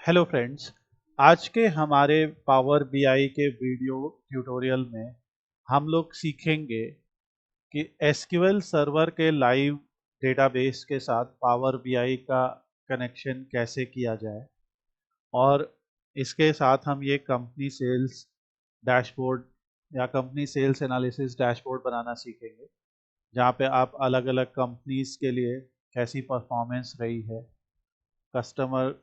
Hello friends. आज के हमारे पावर बीआई के वीडियो ट्यूटोरियल में हम लोग सीखेंगे कि एसक्यूएल सर्वर के लाइव डेटाबेस के साथ पावर बीआई का कनेक्शन कैसे किया जाए। और इसके साथ हम ये कंपनी सेल्स डैशबोर्ड या कंपनी सेल्स एनालिसिस डैशबोर्ड बनाना सीखेंगे, जहाँ पे आप अलग अलग कंपनीज के लिए कैसी परफॉर्मेंस रही है, कस्टमर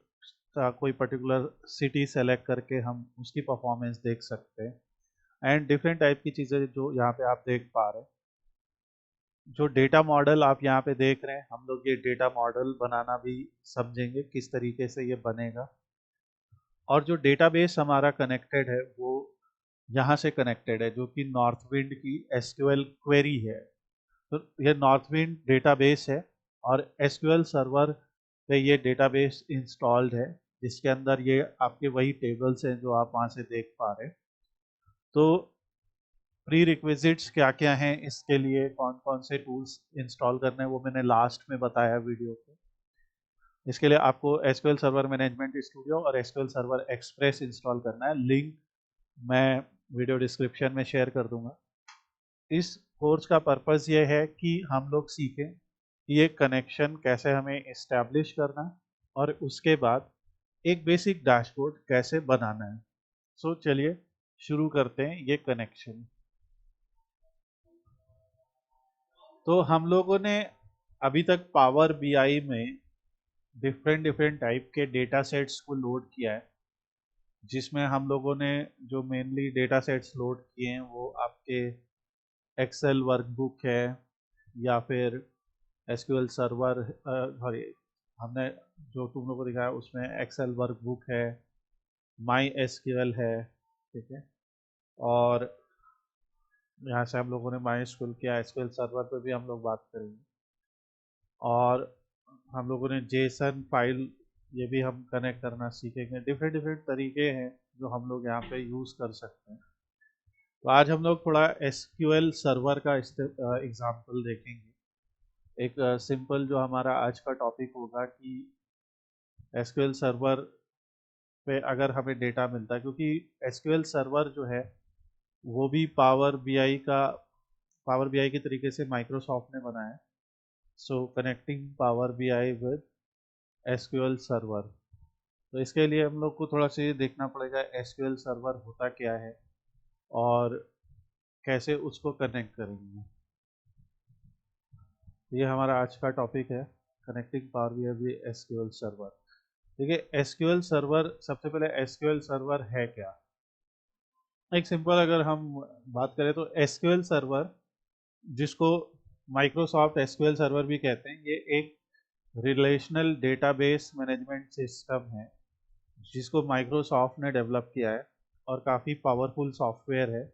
का कोई पर्टिकुलर सिटी सेलेक्ट करके हम उसकी परफॉर्मेंस देख सकते हैं एंड डिफरेंट टाइप की चीज़ें जो यहाँ पे आप देख पा रहे हैं। जो डेटा मॉडल आप यहाँ पे देख रहे हैं, हम लोग ये डेटा मॉडल बनाना भी समझेंगे किस तरीके से ये बनेगा। और जो डेटाबेस हमारा कनेक्टेड है वो यहाँ से कनेक्टेड है, जो कि नॉर्थविंड की एसक्यूएल क्वेरी है। तो ये नॉर्थविंड डेटाबेस है और एसक्यूएल सर्वर पे ये डेटाबेस इंस्टॉल्ड है, जिसके अंदर ये आपके वही टेबल्स हैं जो आप वहाँ से देख पा रहे हैं। तो प्री रिक्विजिट्स क्या क्या हैं, इसके लिए कौन कौन से टूल्स इंस्टॉल करने हैं वो मैंने लास्ट में बताया वीडियो पे। इसके लिए आपको एसक्यूएल सर्वर मैनेजमेंट स्टूडियो और एसक्यूएल सर्वर एक्सप्रेस इंस्टॉल करना है। लिंक मैं वीडियो डिस्क्रिप्शन में शेयर कर दूंगा। इस कोर्स का पर्पस ये है कि हम लोग सीखें कि ये कनेक्शन कैसे हमें इस्टेब्लिश करना है और उसके बाद एक बेसिक डैशबोर्ड कैसे बनाना है। सो चलिए शुरू करते हैं ये कनेक्शन। तो हम लोगों ने अभी तक पावर बीआई में डिफरेंट डिफरेंट टाइप के डेटा सेट्स को लोड किया है, जिसमें हम लोगों ने जो मेनली डेटा सेट्स लोड किए हैं वो आपके एक्सेल वर्कबुक है या फिर एसक्यूएल सर्वर, सॉरी, हमने जो तुम लोगों को दिखाया उसमें एक्सेल वर्कबुक है, माई एसक्यूएल है, ठीक है। और यहाँ से हम लोगों ने माई एसक्यूएल किया, एसक्यूएल सर्वर पे भी हम लोग बात करेंगे। और हम लोगों ने जेसन फाइल ये भी हम कनेक्ट करना सीखेंगे। डिफरेंट डिफरेंट तरीके हैं जो हम लोग यहाँ पे यूज़ कर सकते हैं। तो आज हम लोग थोड़ा एसक्यूएल सर्वर का एग्जाम्पल देखेंगे। एक सिंपल जो हमारा आज का टॉपिक होगा कि एसक्यूएल सर्वर पे अगर हमें डेटा मिलता है, क्योंकि एसक्यूएल सर्वर जो है वो भी पावर बीआई के तरीके से माइक्रोसॉफ्ट ने बनाया है। सो connecting power BI with SQL server. तो इसके लिए हम लोग को थोड़ा सा ये देखना पड़ेगा एसक्यूएल सर्वर होता क्या है और कैसे उसको कनेक्ट करेंगे। ये हमारा आज का टॉपिक है, connecting power BI with SQL server. देखिए एसक्यूएल सर्वर, सबसे पहले एसक्यूएल सर्वर है क्या। एक सिंपल अगर हम बात करें तो एसक्यूएल सर्वर, जिसको माइक्रोसॉफ्ट एसक्यूएल सर्वर भी कहते हैं, ये एक रिलेशनल डेटाबेस मैनेजमेंट सिस्टम है जिसको माइक्रोसॉफ्ट ने डेवलप किया है और काफ़ी पावरफुल सॉफ्टवेयर है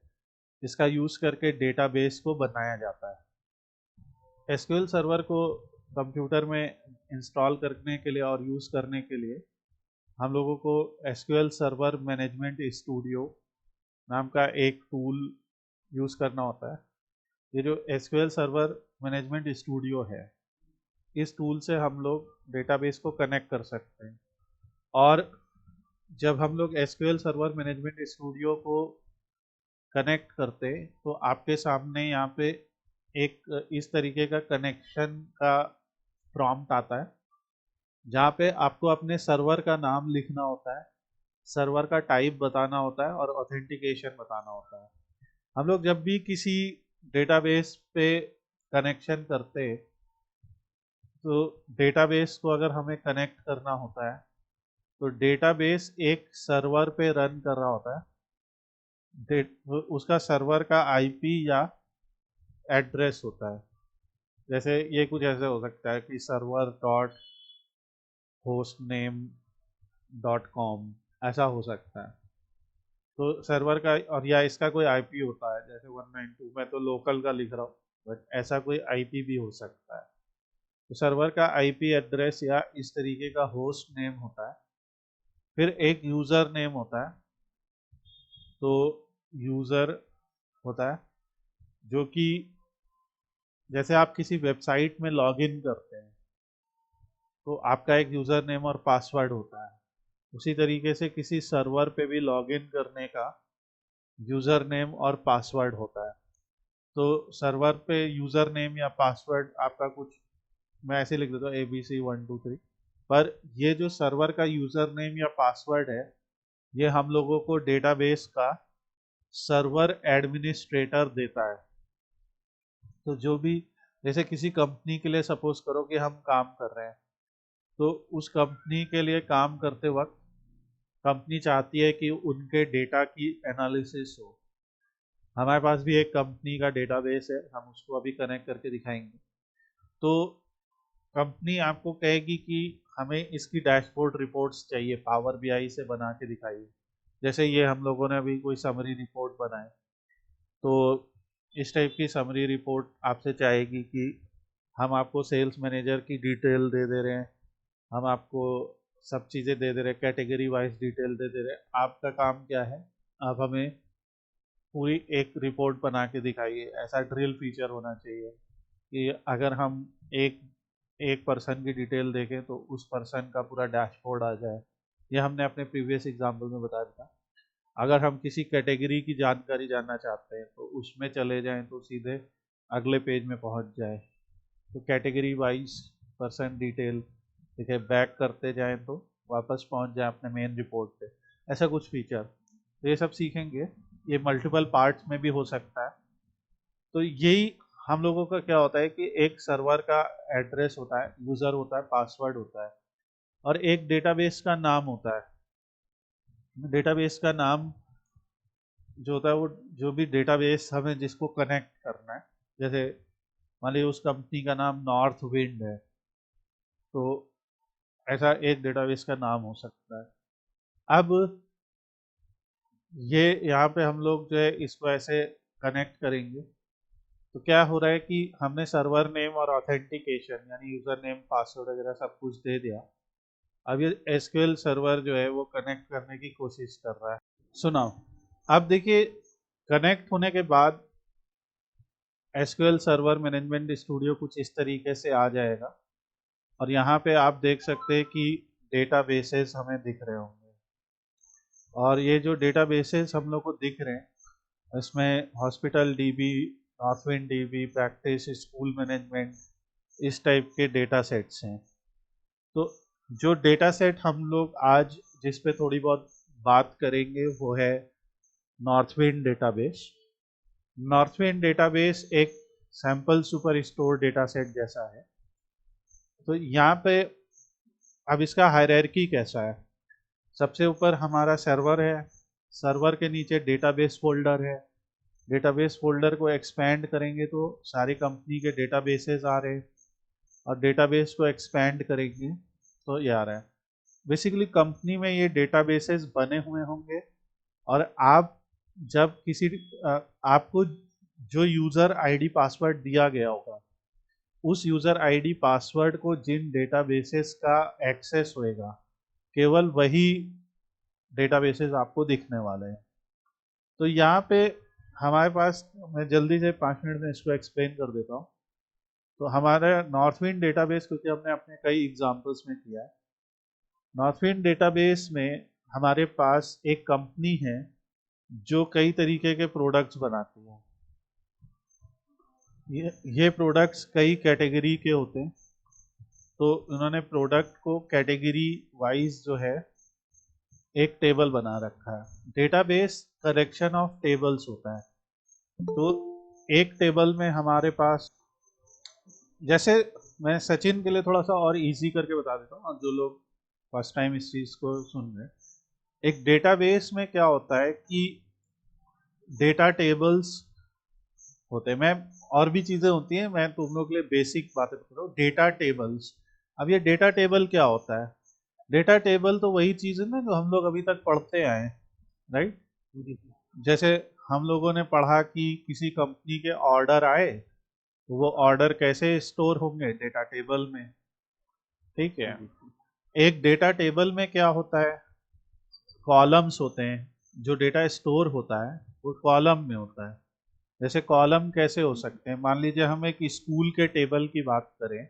जिसका यूज़ करके डेटाबेस को बनाया जाता है। एसक्यूएल सर्वर को कंप्यूटर में इंस्टॉल करने के लिए और यूज़ करने के लिए हम लोगों को एसक्यूएल सर्वर मैनेजमेंट स्टूडियो नाम का एक टूल यूज़ करना होता है। ये जो एसक्यूएल सर्वर मैनेजमेंट स्टूडियो है, इस टूल से हम लोग डेटाबेस को कनेक्ट कर सकते हैं। और जब हम लोग एसक्यूएल सर्वर मैनेजमेंट स्टूडियो को कनेक्ट करते तो आपके सामने यहाँ पे एक इस तरीके का कनेक्शन का प्रॉम्प्ट आता है, जहाँ पे आपको अपने सर्वर का नाम लिखना होता है, सर्वर का टाइप बताना होता है और ऑथेंटिकेशन बताना होता है। हम लोग जब भी किसी डेटाबेस पे कनेक्शन करते तो डेटाबेस को अगर हमें कनेक्ट करना होता है तो डेटाबेस एक सर्वर पे रन कर रहा होता है। उसका सर्वर का आईपी या एड्रेस होता है। जैसे ये कुछ ऐसे हो सकता है कि server dot host name dot com, ऐसा हो सकता है। तो सर्वर का, और या इसका कोई आईपी होता है, जैसे 192, मैं तो लोकल का लिख रहा हूँ बट ऐसा कोई आईपी भी हो सकता है। तो सर्वर का आईपी एड्रेस या इस तरीके का होस्ट नेम होता है। फिर एक यूज़र नेम होता है। तो यूज़र होता है जो कि जैसे आप किसी वेबसाइट में लॉगिन करते हैं तो आपका एक यूज़र नेम और पासवर्ड होता है। उसी तरीके से किसी सर्वर पे भी लॉगिन करने का यूज़र नेम और पासवर्ड होता है। तो सर्वर पे यूज़र नेम या पासवर्ड आपका कुछ, मैं ऐसे लिख देता हूँ ABC123, पर ये जो सर्वर का यूज़र नेम या पासवर्ड है ये हम लोगों को डेटाबेस का सर्वर एडमिनिस्ट्रेटर देता है। तो जो भी, जैसे किसी कंपनी के लिए सपोज करो कि हम काम कर रहे हैं, तो उस कंपनी के लिए काम करते वक्त कंपनी चाहती है कि उनके डेटा की एनालिसिस हो। हमारे पास भी एक कंपनी का डेटाबेस है, हम उसको अभी कनेक्ट करके दिखाएंगे। तो कंपनी आपको कहेगी कि हमें इसकी डैशबोर्ड रिपोर्ट्स चाहिए, पावर बीआई से बना के दिखाइए। जैसे ये हम लोगों ने अभी कोई समरी रिपोर्ट बनाए, तो इस टाइप की समरी रिपोर्ट आपसे चाहेगी कि हम आपको सेल्स मैनेजर की डिटेल दे दे रहे हैं, हम आपको सब चीज़ें दे दे रहे हैं, कैटेगरी वाइज डिटेल दे दे रहे हैं। आपका काम क्या है, आप हमें पूरी एक रिपोर्ट बना के दिखाइए। ऐसा ड्रिल फीचर होना चाहिए कि अगर हम एक एक पर्सन की डिटेल देखें तो उस पर्सन का पूरा डैशबोर्ड आ जाए। ये हमने अपने प्रीवियस एग्जाम्पल में बताया था। अगर हम किसी कैटेगरी की जानकारी जानना चाहते हैं तो उसमें चले जाएं तो सीधे अगले पेज में पहुंच जाए। तो कैटेगरी वाइज पर्सन डिटेल, ठीक है, बैक करते जाएं तो वापस पहुंच जाए अपने मेन रिपोर्ट पे। ऐसा कुछ फीचर, तो ये सब सीखेंगे। ये मल्टीपल पार्ट्स में भी हो सकता है। तो यही हम लोगों का क्या होता है कि एक सर्वर का एड्रेस होता है, यूज़र होता है, पासवर्ड होता है, और एक डेटाबेस का नाम होता है। डेटाबेस का नाम जो होता है वो, जो भी डेटाबेस हमें जिसको कनेक्ट करना है, जैसे मान लीजिए उस कंपनी का नाम नॉर्थ विंड है, तो ऐसा एक डेटाबेस का नाम हो सकता है। अब ये यहाँ पे हम लोग जो है इसको ऐसे कनेक्ट करेंगे, तो क्या हो रहा है कि हमने सर्वर नेम और ऑथेंटिकेशन यानी यूज़र नेम पासवर्ड वगैरह सब कुछ दे दिया। अब ये एसक्यूएल सर्वर जो है वो कनेक्ट करने की कोशिश कर रहा है। सुनाओ, अब देखिए कनेक्ट होने के बाद एसक्यूएल सर्वर मैनेजमेंट स्टूडियो कुछ इस तरीके से आ जाएगा, और यहाँ पे आप देख सकते हैं कि डेटाबेसेस हमें दिख रहे होंगे। और ये जो डेटाबेसेस हम लोग को दिख रहे हैं इसमें hospital DB, Northwind DB, practice, school management, इस टाइप के डेटा सेट्स हैं। तो जो डेटा सेट हम लोग आज जिस पे थोड़ी बहुत बात करेंगे वो है नॉर्थविंड डेटाबेस। नॉर्थविंड डेटाबेस एक sample super store data set जैसा है। तो यहाँ पे अब इसका हायरार्की कैसा है, सबसे ऊपर हमारा सर्वर है, सर्वर के नीचे डेटाबेस फोल्डर है। डेटाबेस फोल्डर को एक्सपैंड करेंगे तो सारी कंपनी के डेटाबेसेस आ रहे हैं, और डेटाबेस को एक्सपैंड करेंगे तो ये आ रहा है। बेसिकली कंपनी में ये डेटाबेसेस बने हुए होंगे, और आप जब किसी आपको जो यूज़र आईडी पासवर्ड दिया गया होगा उस यूज़र आईडी पासवर्ड को जिन डेटाबेसेस का एक्सेस होएगा केवल वही डेटाबेसेस आपको दिखने वाले हैं। तो यहाँ पे हमारे पास, मैं जल्दी से 5 मिनट में इसको एक्सप्लेन कर देता हूँ। तो हमारे नॉर्थविंड डेटाबेस, क्योंकि हमने अपने कई एग्जांपल्स में किया है, नॉर्थविंड डेटाबेस में हमारे पास एक कंपनी है जो कई तरीके के प्रोडक्ट्स बनाती है। ये प्रोडक्ट्स कई कैटेगरी के होते हैं, तो उन्होंने प्रोडक्ट को कैटेगरी वाइज जो है एक टेबल बना रखा है। डेटाबेस कलेक्शन ऑफ टेबल्स होता है। तो एक टेबल में हमारे पास, जैसे मैं सचिन के लिए थोड़ा सा और इजी करके बता देता हूँ, जो लोग फर्स्ट टाइम इस चीज़ को सुन रहे हैं। एक डेटाबेस में क्या होता है कि डेटा टेबल्स होते हैं, मैं और भी चीज़ें होती हैं, मैं तुम लोग के लिए बेसिक बातें बता रहा हूँ। डेटा टेबल्स, अब ये डेटा टेबल क्या होता है? डेटा टेबल तो वही चीज़ है ना जो हम लोग अभी तक पढ़ते आए हैं, राइट। जैसे हम लोगों ने पढ़ा कि किसी कंपनी के ऑर्डर आए तो वो ऑर्डर कैसे स्टोर होंगे, डेटा टेबल में, ठीक है। एक डेटा टेबल में क्या होता है, कॉलम्स होते हैं। जो डेटा स्टोर होता है वो कॉलम में होता है। जैसे कॉलम कैसे हो सकते हैं, मान लीजिए हम एक स्कूल के टेबल की बात करें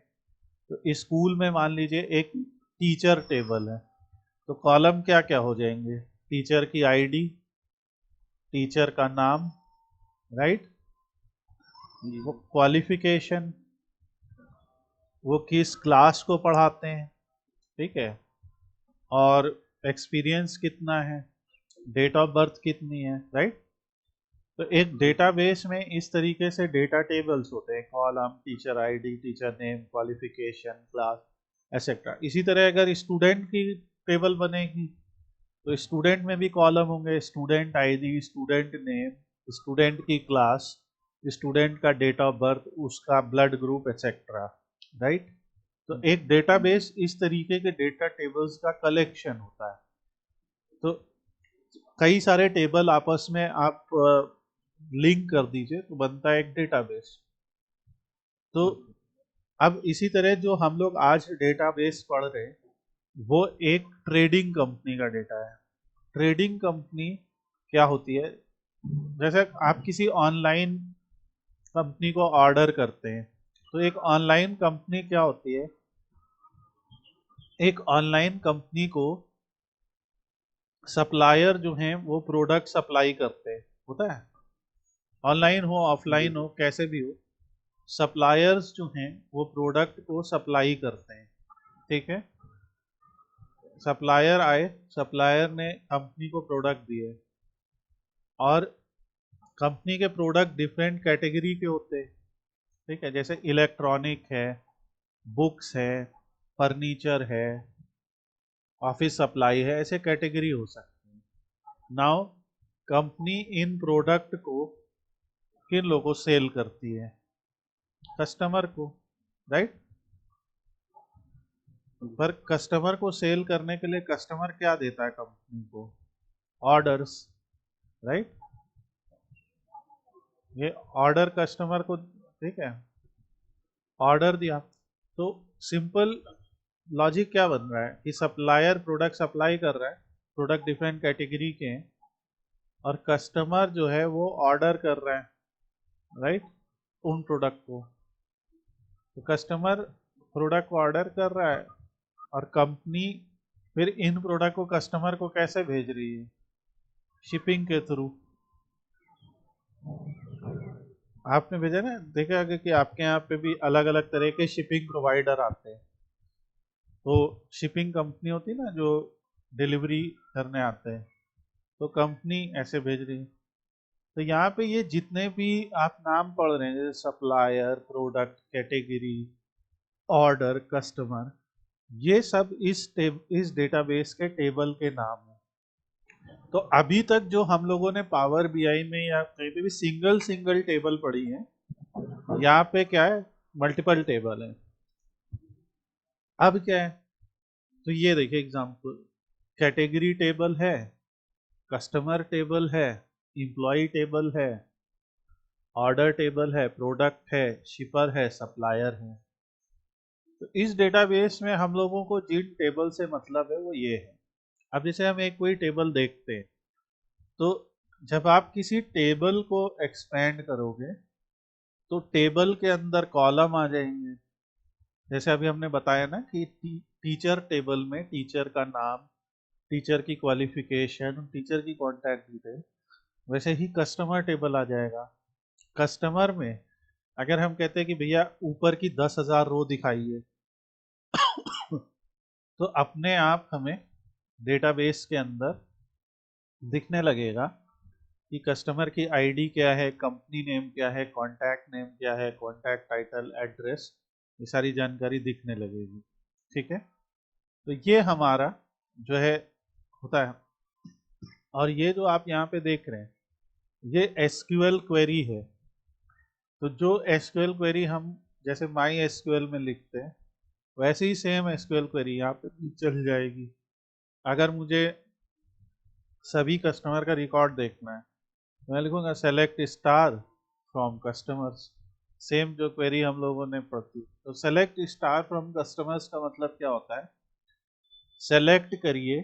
तो स्कूल में मान लीजिए एक टीचर टेबल है, तो कॉलम क्या क्या हो जाएंगे, टीचर की आईडी, टीचर का नाम, राइट, वो क्वालिफिकेशन, वो किस क्लास को पढ़ाते हैं, ठीक है, और एक्सपीरियंस कितना है, डेट ऑफ बर्थ कितनी है, राइट। तो एक डेटाबेस में इस तरीके से डेटा टेबल्स होते हैं, column, teacher ID, teacher name, qualification, class, etcetera. इसी तरह अगर स्टूडेंट की टेबल बनेगी तो स्टूडेंट में भी कॉलम होंगे, student ID, student name, student की क्लास, स्टूडेंट का डेट ऑफ बर्थ, उसका ब्लड ग्रुप, एटसेट्रा, राइट। तो एक डेटाबेस इस तरीके के डेटा टेबल्स का कलेक्शन होता है। तो कई सारे टेबल आपस में आप लिंक कर दीजिए तो बनता है एक डेटाबेस। तो अब इसी तरह जो हम लोग आज डेटाबेस पढ़ रहे हैं वो एक ट्रेडिंग कंपनी का डेटा है। ट्रेडिंग कंपनी क्या होती है, जैसे आप किसी ऑनलाइन कंपनी को ऑर्डर करते हैं तो एक ऑनलाइन कंपनी क्या होती है, एक ऑनलाइन कंपनी को सप्लायर जो हैं वो प्रोडक्ट सप्लाई करते हैं, होता है, ऑनलाइन हो ऑफलाइन हो कैसे भी हो, सप्लायर्स जो हैं वो प्रोडक्ट को सप्लाई करते हैं, ठीक है। सप्लायर आए, सप्लायर ने कंपनी को प्रोडक्ट दिए, और कंपनी के प्रोडक्ट डिफरेंट कैटेगरी के होते हैं, ठीक है, जैसे इलेक्ट्रॉनिक है, बुक्स है, फर्नीचर है, ऑफिस सप्लाई है, ऐसे कैटेगरी हो सकती है। नाउ कंपनी इन प्रोडक्ट को किन लोगों को सेल करती है, कस्टमर को, राइट। पर कस्टमर को सेल करने के लिए कस्टमर क्या देता है कंपनी को, ऑर्डर्स, राइट। ये ऑर्डर कस्टमर को, ठीक है, ऑर्डर दिया। तो सिंपल लॉजिक क्या बन रहा है कि सप्लायर प्रोडक्ट सप्लाई कर रहा है, प्रोडक्ट डिफरेंट कैटेगरी के हैं, और कस्टमर जो है वो ऑर्डर कर रहा है, राइट, उन प्रोडक्ट को। तो कस्टमर प्रोडक्ट को ऑर्डर कर रहा है और कंपनी फिर इन प्रोडक्ट को कस्टमर को कैसे भेज रही है, शिपिंग के थ्रू। आपने भेजा ना, देखा होगा कि आपके यहाँ पे भी अलग अलग तरह के शिपिंग प्रोवाइडर आते हैं। तो शिपिंग कंपनी होती है ना जो डिलीवरी करने आते हैं, तो कंपनी ऐसे भेज रही है। तो यहाँ पे ये जितने भी आप नाम पढ़ रहे हैं जैसे supplier, product, category, order, customer, ये सब इस डेटाबेस के टेबल के नाम हैं। तो अभी तक जो हम लोगों ने पावर बीआई में या कहीं पे भी सिंगल सिंगल टेबल पढ़ी है, यहाँ पे क्या है, मल्टीपल टेबल है। अब क्या है, तो ये देखिए एग्जांपल, कैटेगरी टेबल है, कस्टमर टेबल है, एम्प्लॉय टेबल है, ऑर्डर टेबल है, प्रोडक्ट है, शिपर है, सप्लायर है। तो इस डेटाबेस में हम लोगों को जिन टेबल से मतलब है वो ये है। अब जैसे हम एक कोई टेबल देखते हैं तो जब आप किसी टेबल को एक्सपेंड करोगे तो टेबल के अंदर कॉलम आ जाएंगे। जैसे अभी हमने बताया ना कि टीचर टेबल में टीचर का नाम, टीचर की क्वालिफिकेशन, टीचर की कॉन्टैक्ट डिटेल, वैसे ही कस्टमर टेबल आ जाएगा। कस्टमर में अगर हम कहते हैं कि भैया ऊपर की 10,000 रो दिखाइए तो अपने आप हमें डेटाबेस के अंदर दिखने लगेगा कि कस्टमर की आईडी क्या है, कंपनी नेम क्या है, कॉन्टैक्ट नेम क्या है, कॉन्टैक्ट टाइटल, एड्रेस, ये सारी जानकारी दिखने लगेगी, ठीक है। तो ये हमारा जो है होता है। और ये जो आप यहाँ पे देख रहे हैं ये एसक्यूएल क्वेरी है। तो जो एसक्यूएल क्वेरी हम जैसे माई एसक्यूएल में लिखते हैं वैसे ही सेम एसक्यूएल क्वेरी यहाँ पे भी चल जाएगी। अगर मुझे सभी कस्टमर का रिकॉर्ड देखना है तो मैं लिखूंगा select star from customers, same जो क्वेरी हम लोगों ने पढ़ी। तो सेलेक्ट स्टार फ्रॉम कस्टमर्स का मतलब क्या होता है, सेलेक्ट करिए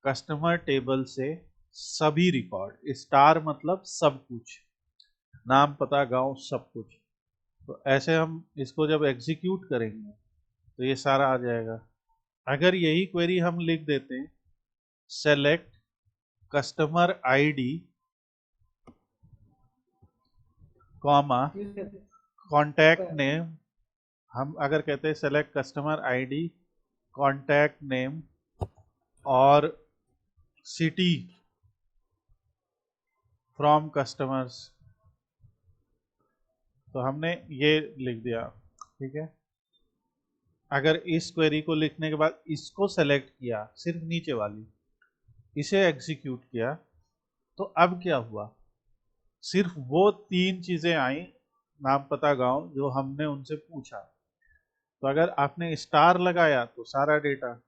कस्टमर टेबल से सभी रिकॉर्ड, स्टार मतलब सब कुछ, नाम, पता, गांव, सब कुछ। तो ऐसे हम इसको जब एग्जीक्यूट करेंगे तो ये सारा आ जाएगा। अगर यही क्वेरी हम लिख देते हैं select customer ID comma contact name, हम अगर कहते हैं select customer ID contact name और सिटी फ्रॉम कस्टमर्स, तो हमने ये लिख दिया। ठीक है, अगर इस क्वेरी को लिखने के बाद इसको सेलेक्ट किया, सिर्फ नीचे वाली, इसे एग्जीक्यूट किया, तो अब क्या हुआ, सिर्फ वो 3 चीजें आई, नाम पता गांव, जो हमने उनसे पूछा। तो अगर आपने स्टार लगाया तो सारा डेटा,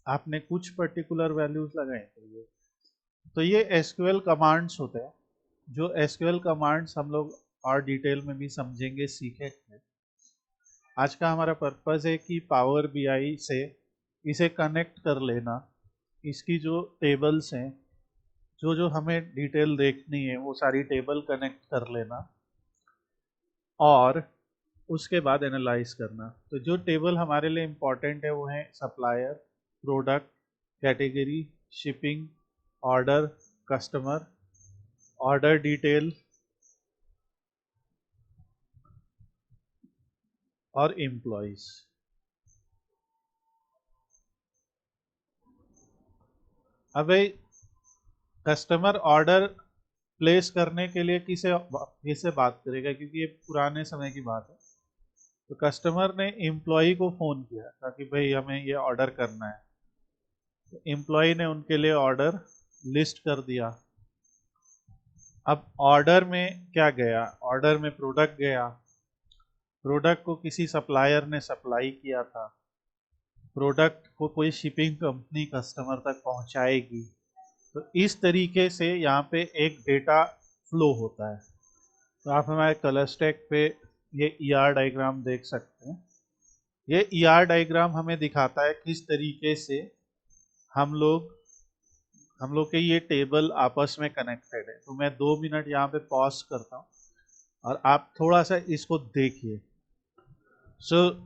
आपने कुछ पर्टिकुलर वैल्यूज लगाए तो ये एसक्यूएल कमांड्स होते हैं, जो एसक्यूएल कमांड्स हम लोग और डिटेल में भी समझेंगे, सीखेंगे। आज का हमारा पर्पस है कि पावर बीआई से इसे कनेक्ट कर लेना, इसकी जो टेबल्स हैं, जो जो हमें डिटेल देखनी है वो सारी टेबल कनेक्ट कर लेना और उसके बाद एनालाइज करना। तो जो टेबल हमारे लिए इम्पोर्टेंट है वो है supplier, product, category, shipping, order, customer, order detail और एम्प्लॉइज। अब भाई कस्टमर ऑर्डर प्लेस करने के लिए किसे बात करेगा, क्योंकि ये पुराने समय की बात है। तो कस्टमर ने एम्प्लॉय को फोन किया ताकि भाई हमें ये ऑर्डर करना है, तो एम्प्लॉय ने उनके लिए ऑर्डर लिस्ट कर दिया। अब ऑर्डर में क्या गया, ऑर्डर में प्रोडक्ट गया, प्रोडक्ट को किसी सप्लायर ने सप्लाई किया था, प्रोडक्ट को कोई शिपिंग कंपनी कस्टमर तक पहुंचाएगी। तो इस तरीके से यहाँ पे एक डेटा फ्लो होता है। तो आप हमारे कलर स्टैक पे ये ईआर डायग्राम देख सकते हैं। ये ईआर डायग्राम हमें दिखाता है किस तरीके से हम लोग के ये टेबल आपस में कनेक्टेड है। तो मैं 2 मिनट यहाँ पे पॉज करता हूँ और आप थोड़ा सा इसको देखिए।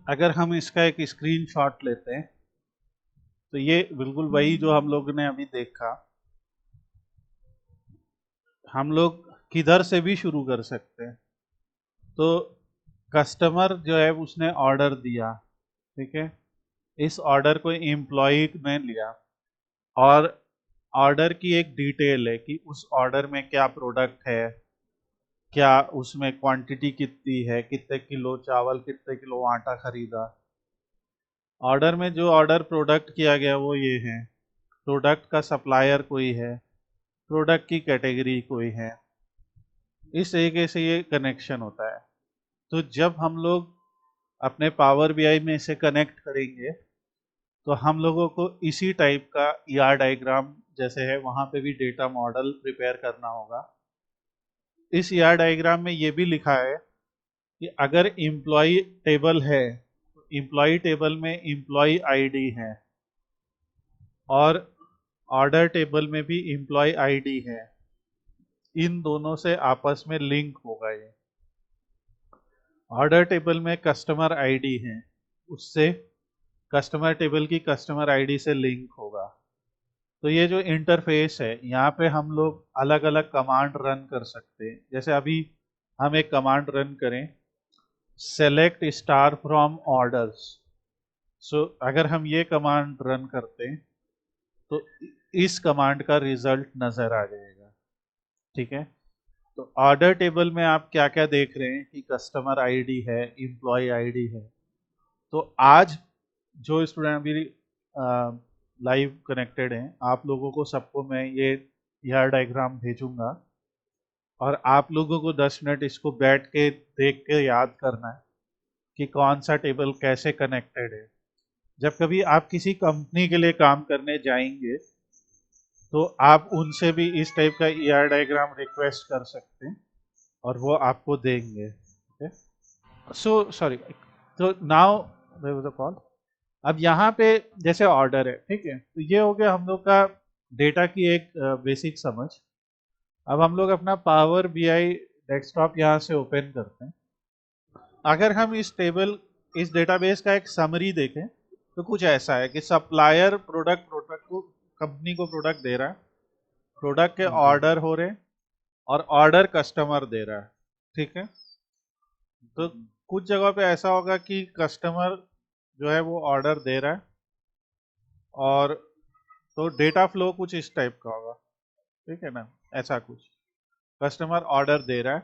अगर हम इसका एक स्क्रीनशॉट लेते हैं तो ये बिल्कुल वही जो हम लोग ने अभी देखा। हम लोग किधर से भी शुरू कर सकते हैं। तो कस्टमर जो है उसने ऑर्डर दिया, ठीक है, इस ऑर्डर को एम्प्लॉय ने लिया और ऑर्डर की एक डिटेल है कि उस ऑर्डर में क्या प्रोडक्ट है, क्या उसमें क्वांटिटी कितनी है, कितने किलो चावल, कितने किलो आटा खरीदा। ऑर्डर में जो ऑर्डर प्रोडक्ट किया गया वो ये है, प्रोडक्ट का सप्लायर कोई है, प्रोडक्ट की कैटेगरी कोई है। इस तरीके से ये कनेक्शन होता है। तो जब हम लोग अपने पावर बीआई में इसे कनेक्ट करेंगे तो हम लोगों को इसी टाइप का ईआर डायग्राम जैसे है वहां पे भी डेटा मॉडल प्रिपेयर करना होगा। इस ईआर डायग्राम में ये भी लिखा है कि अगर एम्प्लॉय टेबल है तो एम्प्लॉय टेबल में एम्प्लॉय आईडी है और ऑर्डर टेबल में भी एम्प्लॉय आईडी है। इन दोनों से आपस में लिंक होगा। ये ऑर्डर टेबल में कस्टमर आईडी है, उससे कस्टमर टेबल की कस्टमर आईडी से लिंक होगा। तो ये जो इंटरफेस है यहाँ पे हम लोग अलग अलग कमांड रन कर सकते हैं। जैसे अभी हम एक कमांड रन करें, सेलेक्ट स्टार फ्रॉम ऑर्डर्स। सो अगर हम ये कमांड रन करते हैं तो इस कमांड का रिजल्ट नजर आ जाएगा। ठीक है, तो ऑर्डर टेबल में आप क्या क्या देख रहे हैं कि कस्टमर आईडी है, एम्प्लॉय आईडी है। तो आज जो स्टूडेंट अभी लाइव कनेक्टेड हैं, आप लोगों को सबको मैं ये ईआर डायग्राम भेजूंगा और आप लोगों को 10 मिनट इसको बैठ के देख के याद करना है कि कौन सा टेबल कैसे कनेक्टेड है। जब कभी आप किसी कंपनी के लिए काम करने जाएंगे तो आप उनसे भी इस टाइप का ईआर डायग्राम रिक्वेस्ट कर सकते हैं और वो आपको देंगे। सो सॉरी, तो now there was a call. अब यहाँ पे जैसे ऑर्डर है, ठीक है, तो ये हो गया हम लोग का डेटा की एक बेसिक समझ। अब हम लोग अपना पावर बीआई डेस्कटॉप यहाँ से ओपन करते हैं। अगर हम इस डेटाबेस का एक समरी देखें तो कुछ ऐसा है कि सप्लायर प्रोडक्ट को कंपनी कंपनी को प्रोडक्ट दे रहा है, प्रोडक्ट के ऑर्डर हो रहे हैं और ऑर्डर कस्टमर दे रहा है, ठीक है। तो कुछ जगह पे ऐसा होगा कि कस्टमर जो है वो ऑर्डर दे रहा है और तो डेटा फ्लो कुछ इस टाइप का होगा, ठीक है ना, ऐसा कुछ कस्टमर ऑर्डर दे रहा है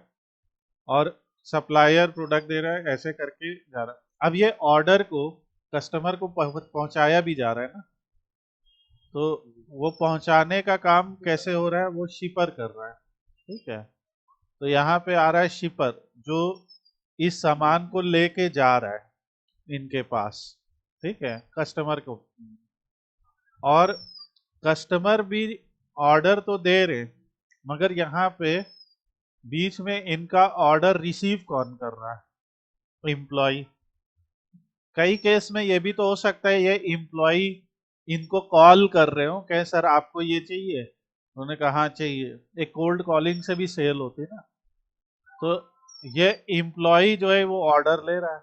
और सप्लायर प्रोडक्ट दे रहा है, ऐसे करके जा रहा है। अब ये ऑर्डर को कस्टमर को पहुंचाया भी जा रहा है ना, तो वो पहुंचाने का काम कैसे हो रहा है, वो शिपर कर रहा है, ठीक है। तो यहाँ पे आ रहा है शिपर जो इस सामान को लेके जा रहा है इनके पास, ठीक है, कस्टमर को। और कस्टमर भी ऑर्डर तो दे रहे मगर यहाँ पे बीच में इनका ऑर्डर रिसीव कौन कर रहा है, एम्प्लॉय। कई केस में ये भी तो हो सकता है ये एम्प्लॉय इनको कॉल कर रहे हो, कहे सर आपको ये चाहिए, उन्होंने कहा हाँ चाहिए, एक कोल्ड कॉलिंग से भी सेल होती है ना। तो ये एम्प्लॉय जो है वो ऑर्डर ले रहा है,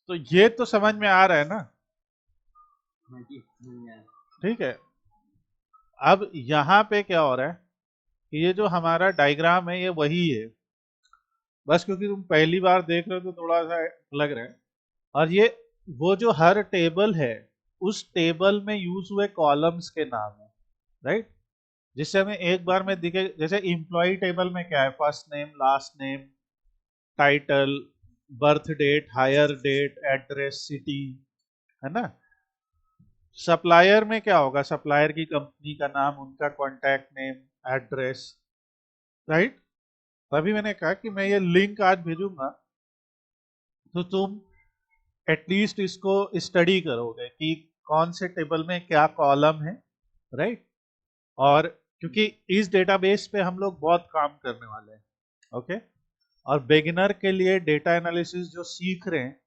तो ये तो समझ में आ रहा है ना, ठीक है। अब यहाँ पे क्या हो रहा है कि ये जो हमारा डायग्राम है ये वही है, बस क्योंकि तुम पहली बार देख रहे हो तो थोड़ा सा लग रहा है। और ये वो जो हर टेबल है उस टेबल में यूज हुए कॉलम्स के नाम है, राइट, जिससे हमें एक बार में दिखे। जैसे एम्प्लॉय टेबल में क्या है, first name, last name, title, birth date, hire date, address, city, है ना। सप्लायर में क्या होगा, सप्लायर की कंपनी का नाम, उनका कॉन्टैक्ट नेम, एड्रेस, राइट। तभी मैंने कहा कि मैं ये लिंक आज भेजूंगा तो तुम एटलीस्ट इसको स्टडी करोगे कि कौन से टेबल में क्या कॉलम है, राइट। और क्योंकि इस डेटाबेस पे हम लोग बहुत काम करने वाले हैं, ओके। और बिगिनर के लिए डेटा एनालिसिस जो सीख रहे हैं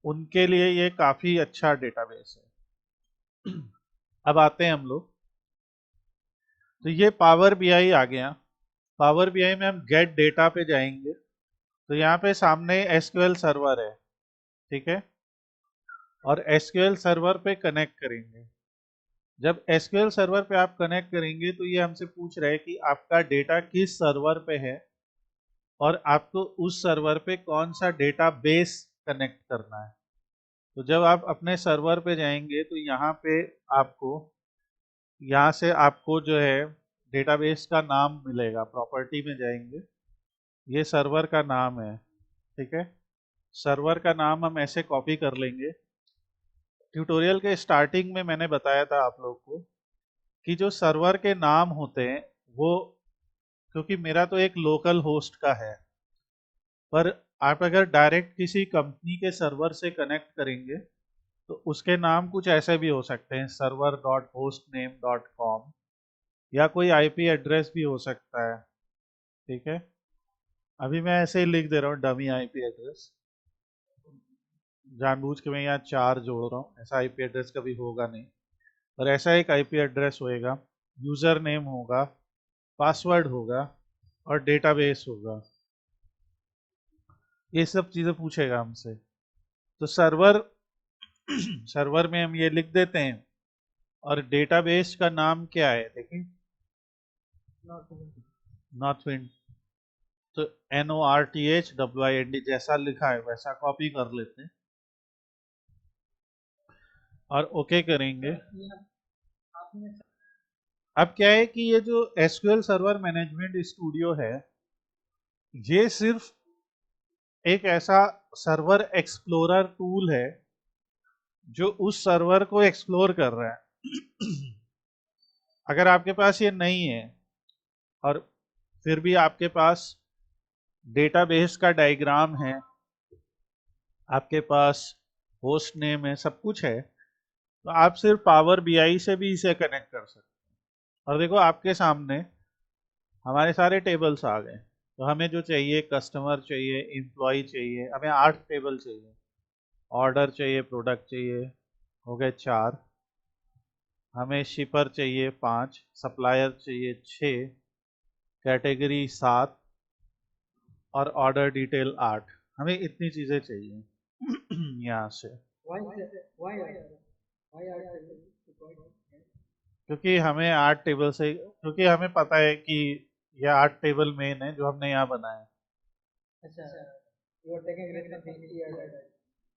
उनके लिए ये काफी अच्छा डेटाबेस है। अब आते हैं हम लोग, तो ये पावर बीआई आ गया। पावर बीआई में हम गेट डेटा पे जाएंगे, तो यहाँ पे सामने एसक्यूएल सर्वर है, ठीक है, और एसक्यूएल सर्वर पे कनेक्ट करेंगे। जब एसक्यूएल सर्वर पे आप कनेक्ट करेंगे तो ये हमसे पूछ रहा है कि आपका डेटा किस सर्वर पे है और आपको उस सर्वर पे कौन सा डेटा बेस कनेक्ट करना है। तो जब आप अपने सर्वर पे जाएंगे तो यहाँ पे आपको, यहाँ से आपको जो है डेटाबेस का नाम मिलेगा, प्रॉपर्टी में जाएंगे, ये सर्वर का नाम है, ठीक है। सर्वर का नाम हम ऐसे कॉपी कर लेंगे। ट्यूटोरियल के स्टार्टिंग में मैंने बताया था आप लोग को कि जो सर्वर के नाम होते हैं वो, क्योंकि मेरा तो एक लोकल होस्ट का है, पर आप अगर डायरेक्ट किसी कंपनी के सर्वर से कनेक्ट करेंगे तो उसके नाम कुछ ऐसे भी हो सकते हैं, server.hostname.com, या कोई आईपी एड्रेस भी हो सकता है, ठीक है। अभी मैं ऐसे ही लिख दे रहा हूँ डमी आईपी एड्रेस, जानबूझ के मैं यहाँ 4 जोड़ रहा हूँ, ऐसा आईपी एड्रेस कभी होगा नहीं, और ऐसा एक आईपी एड्रेस होएगा, यूजर नेम होगा, पासवर्ड होगा और डेटाबेस होगा, ये सब चीजें पूछेगा हमसे। तो सर्वर सर्वर में हम ये लिख देते हैं, और डेटाबेस का नाम क्या है देखिए, नॉर्थविंड। तो NORTHWIND जैसा लिखा है वैसा कॉपी कर लेते हैं और ओके करेंगे। अब क्या है कि ये जो एसक्यूएल सर्वर मैनेजमेंट स्टूडियो है ये सिर्फ एक ऐसा सर्वर एक्सप्लोरर टूल है जो उस सर्वर को एक्सप्लोर कर रहा है। अगर आपके पास ये नहीं है और फिर भी आपके पास डेटाबेस का डायग्राम है, आपके पास होस्ट नेम है, सब कुछ है, तो आप सिर्फ पावर बीआई से भी इसे कनेक्ट कर सकते हैं। और देखो आपके सामने हमारे सारे टेबल्स आ गए। तो हमें जो चाहिए, कस्टमर चाहिए, एम्प्लॉय चाहिए, हमें 8 टेबल चाहिए, ऑर्डर चाहिए, प्रोडक्ट चाहिए, हो गए 4, हमें शिपर चाहिए 5, सप्लायर चाहिए 6, कैटेगरी 7 और ऑर्डर डिटेल 8। हमें इतनी चीजें चाहिए यहाँ से। क्योंकि हमें 8 टेबल से, क्योंकि हमें पता है कि यह 8 टेबल मेन है जो हमने यहाँ बनाया है। अच्छा, you are taking responsibility as a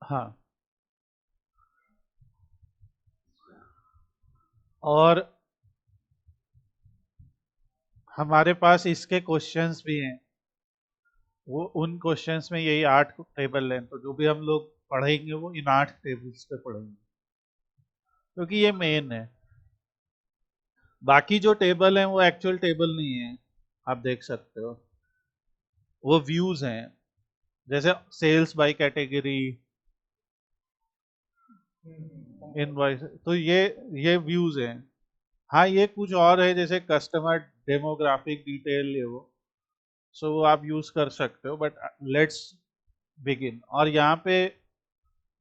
हाँ, और हमारे पास इसके क्वेश्चंस भी हैं। वो उन क्वेश्चंस में यही 8 टेबल हैं, तो जो भी हम लोग पढ़ेंगे वो इन 8 टेबल्स पे पढ़ेंगे, क्योंकि ये मेन है। बाकी जो टेबल हैं वो एक्चुअल टेबल नहीं है, आप देख सकते हो, वो व्यूज हैं। जैसे सेल्स बाय कैटेगरी, इनवॉइस, तो ये व्यूज हैं। हाँ, ये कुछ और है जैसे कस्टमर डेमोग्राफिक डिटेल, ये वो, सो वो आप यूज कर सकते हो, बट लेट्स बिगिन। और यहाँ पे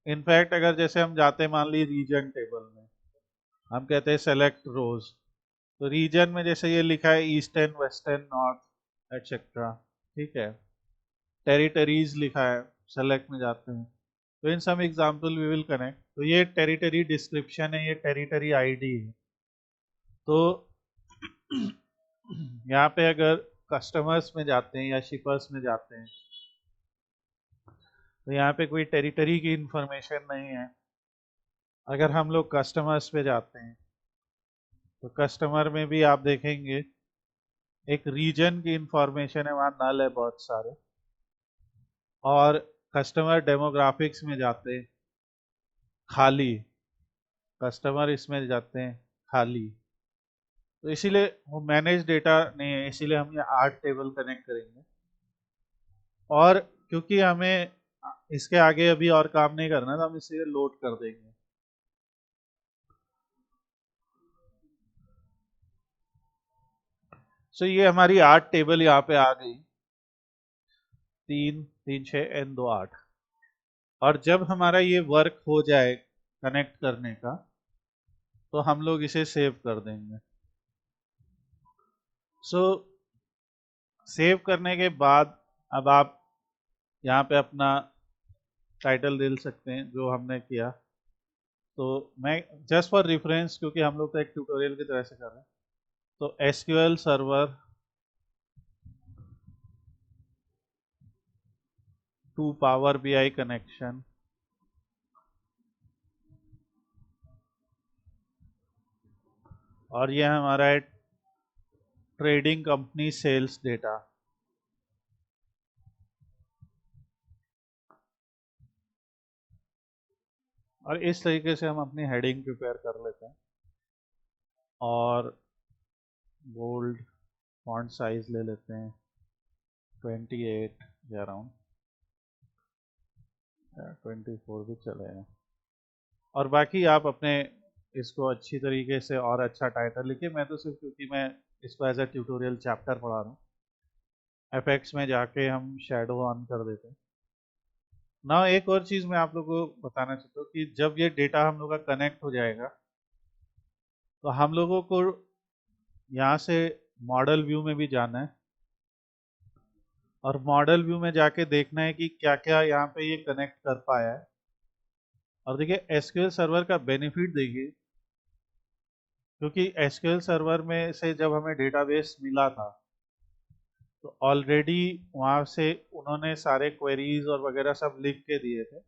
इनफैक्ट अगर जैसे हम जाते हैं मान ली रीजन टेबल में, हम कहते हैं सेलेक्ट रोज, तो रीजन में जैसे ये लिखा है ईस्टर्न, वेस्टर्न, नॉर्थ, एटसेट्रा, ठीक है। टेरिटरीज लिखा है, सेलेक्ट में जाते हैं, तो in some example we will connect. तो ये टेरिटरी डिस्क्रिप्शन है, ये टेरिटरी आईडी है। तो यहाँ पे अगर कस्टमर्स में जाते हैं या शिपर्स में जाते हैं, तो यहाँ पे कोई टेरिटरी की इंफॉर्मेशन नहीं है। अगर हम लोग कस्टमर्स पे जाते हैं, तो कस्टमर में भी आप देखेंगे एक रीजन की इंफॉर्मेशन है, वहाँ नल है बहुत सारे। और कस्टमर डेमोग्राफिक्स में जाते हैं, खाली। कस्टमर इसमें जाते हैं, खाली। तो इसीलिए वो मैनेज डेटा नहीं है, इसीलिए हम ये 8 टेबल कनेक्ट करेंगे। और क्योंकि हमें इसके आगे अभी और काम नहीं करना, तो हम इसे लोड कर देंगे। सो ये हमारी 8 टेबल यहाँ पे आ गई, 3 3 6 एन 2 8। और जब हमारा ये वर्क हो जाए कनेक्ट करने का, तो हम लोग इसे सेव कर देंगे। सो सेव करने के बाद अब आप यहाँ पे अपना टाइटल दे सकते हैं जो हमने किया। तो मैं जस्ट फॉर रेफरेंस, क्योंकि हम लोग तो एक ट्यूटोरियल की तरह से कर रहे हैं, तो SQL server to power BI connection, और ये हमारा है ट्रेडिंग कंपनी सेल्स डेटा। और इस तरीके से हम अपनी हेडिंग प्रिपेयर कर लेते हैं। और बोल्ड फॉन्ट साइज ले लेते हैं 28 या अराउंड, 24 भी चलेगा। और बाकी आप अपने इसको अच्छी तरीके से और अच्छा टाइटल लिखिए। मैं तो सिर्फ, क्योंकि मैं इसको एज अ ट्यूटोरियल चैप्टर पढ़ा रहा हूँ, एफेक्ट्स में जाके हम शेडो ऑन कर देते हैं ना। एक और चीज़ मैं आप लोगों को बताना चाहता हूँ कि जब ये डेटा हम लोग का कनेक्ट हो जाएगा, तो हम लोगों को यहाँ से मॉडल व्यू में भी जाना है, और मॉडल व्यू में जाके देखना है कि क्या क्या यहाँ पे ये कनेक्ट कर पाया है। और देखिए एसक्यूएल सर्वर का बेनिफिट देखिए, क्योंकि एसक्यूएल सर्वर में से जब हमें डेटाबेस मिला था, तो ऑलरेडी वहाँ से उन्होंने सारे क्वेरीज और वगैरह सब लिख के दिए थे।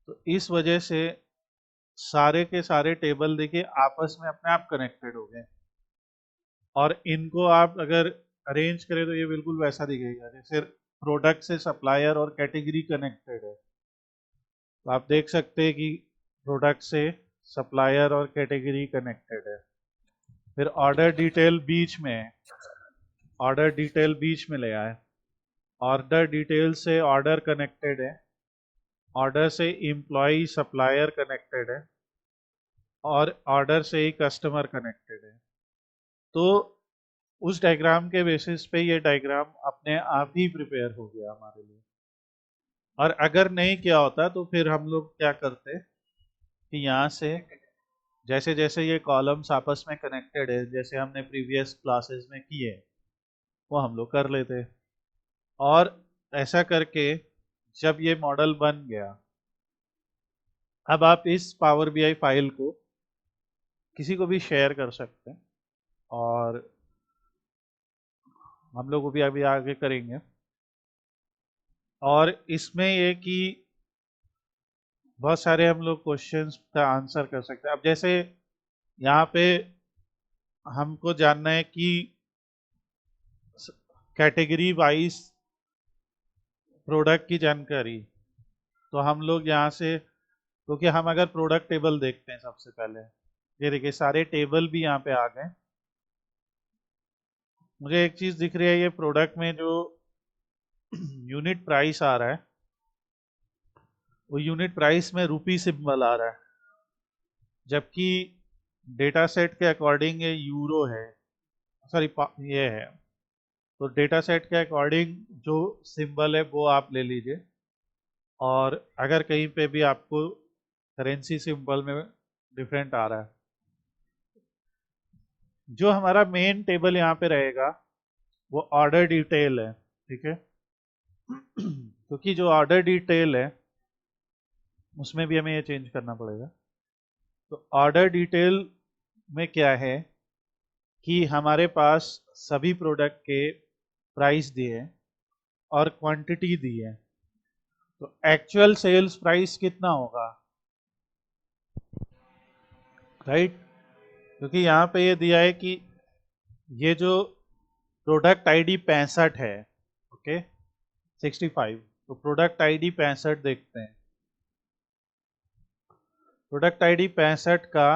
तो इस वजह से सारे के सारे टेबल देखिए आपस में अपने आप कनेक्टेड हो गए। और इनको आप अगर अरेंज करें तो ये बिल्कुल वैसा दिखेगा जैसे प्रोडक्ट से सप्लायर और कैटेगरी कनेक्टेड है। तो आप देख सकते हैं कि प्रोडक्ट से सप्लायर और कैटेगरी कनेक्टेड है। फिर ऑर्डर डिटेल बीच में है, ऑर्डर डिटेल बीच में ले आए, ऑर्डर डिटेल से ऑर्डर कनेक्टेड है, ऑर्डर से एम्प्लॉय सप्लायर कनेक्टेड है, और ऑर्डर से ही कस्टमर कनेक्टेड है। तो उस डायग्राम के बेसिस पे ये डायग्राम अपने आप ही प्रिपेयर हो गया हमारे लिए। और अगर नहीं किया होता तो फिर हम लोग क्या करते कि यहाँ से जैसे जैसे ये कॉलम्स आपस में कनेक्टेड है, जैसे हमने प्रीवियस क्लासेस में किए, वो हम लोग कर लेते। और ऐसा करके जब ये मॉडल बन गया, अब आप इस पावर बीआई फाइल को किसी को भी शेयर कर सकते हैं और हम लोग वो भी अभी आगे करेंगे। और इसमें ये कि बहुत सारे हम लोग क्वेश्चंस का आंसर कर सकते हैं। अब जैसे यहाँ पे हमको जानना है कि कैटेगरी वाइज प्रोडक्ट की जानकारी, तो हम लोग यहाँ से, क्योंकि हम अगर प्रोडक्ट टेबल देखते हैं सबसे पहले, ये देखिए सारे टेबल भी यहाँ पे आ गए। मुझे एक चीज दिख रही है, ये प्रोडक्ट में जो यूनिट प्राइस आ रहा है वो यूनिट प्राइस में रुपी सिंबल आ रहा है, जबकि डेटा सेट के अकॉर्डिंग ये यूरो है, सॉरी ये है। तो डेटा सेट के अकॉर्डिंग जो सिंबल है वो आप ले लीजिए, और अगर कहीं पे भी आपको करेंसी सिंबल में डिफरेंट आ रहा है, जो हमारा मेन टेबल यहाँ पे रहेगा वो ऑर्डर डिटेल है, ठीक है। क्योंकि जो ऑर्डर डिटेल है उसमें भी हमें ये चेंज करना पड़ेगा। तो ऑर्डर डिटेल में क्या है कि हमारे पास सभी प्रोडक्ट के प्राइस दिए हैं और क्वांटिटी दी है। तो एक्चुअल सेल्स प्राइस कितना होगा, राइट? क्योंकि यहाँ पे ये दिया है कि ये जो प्रोडक्ट आईडी 65 है, ओके 65, तो प्रोडक्ट आईडी 65 देखते हैं। प्रोडक्ट आईडी 65 का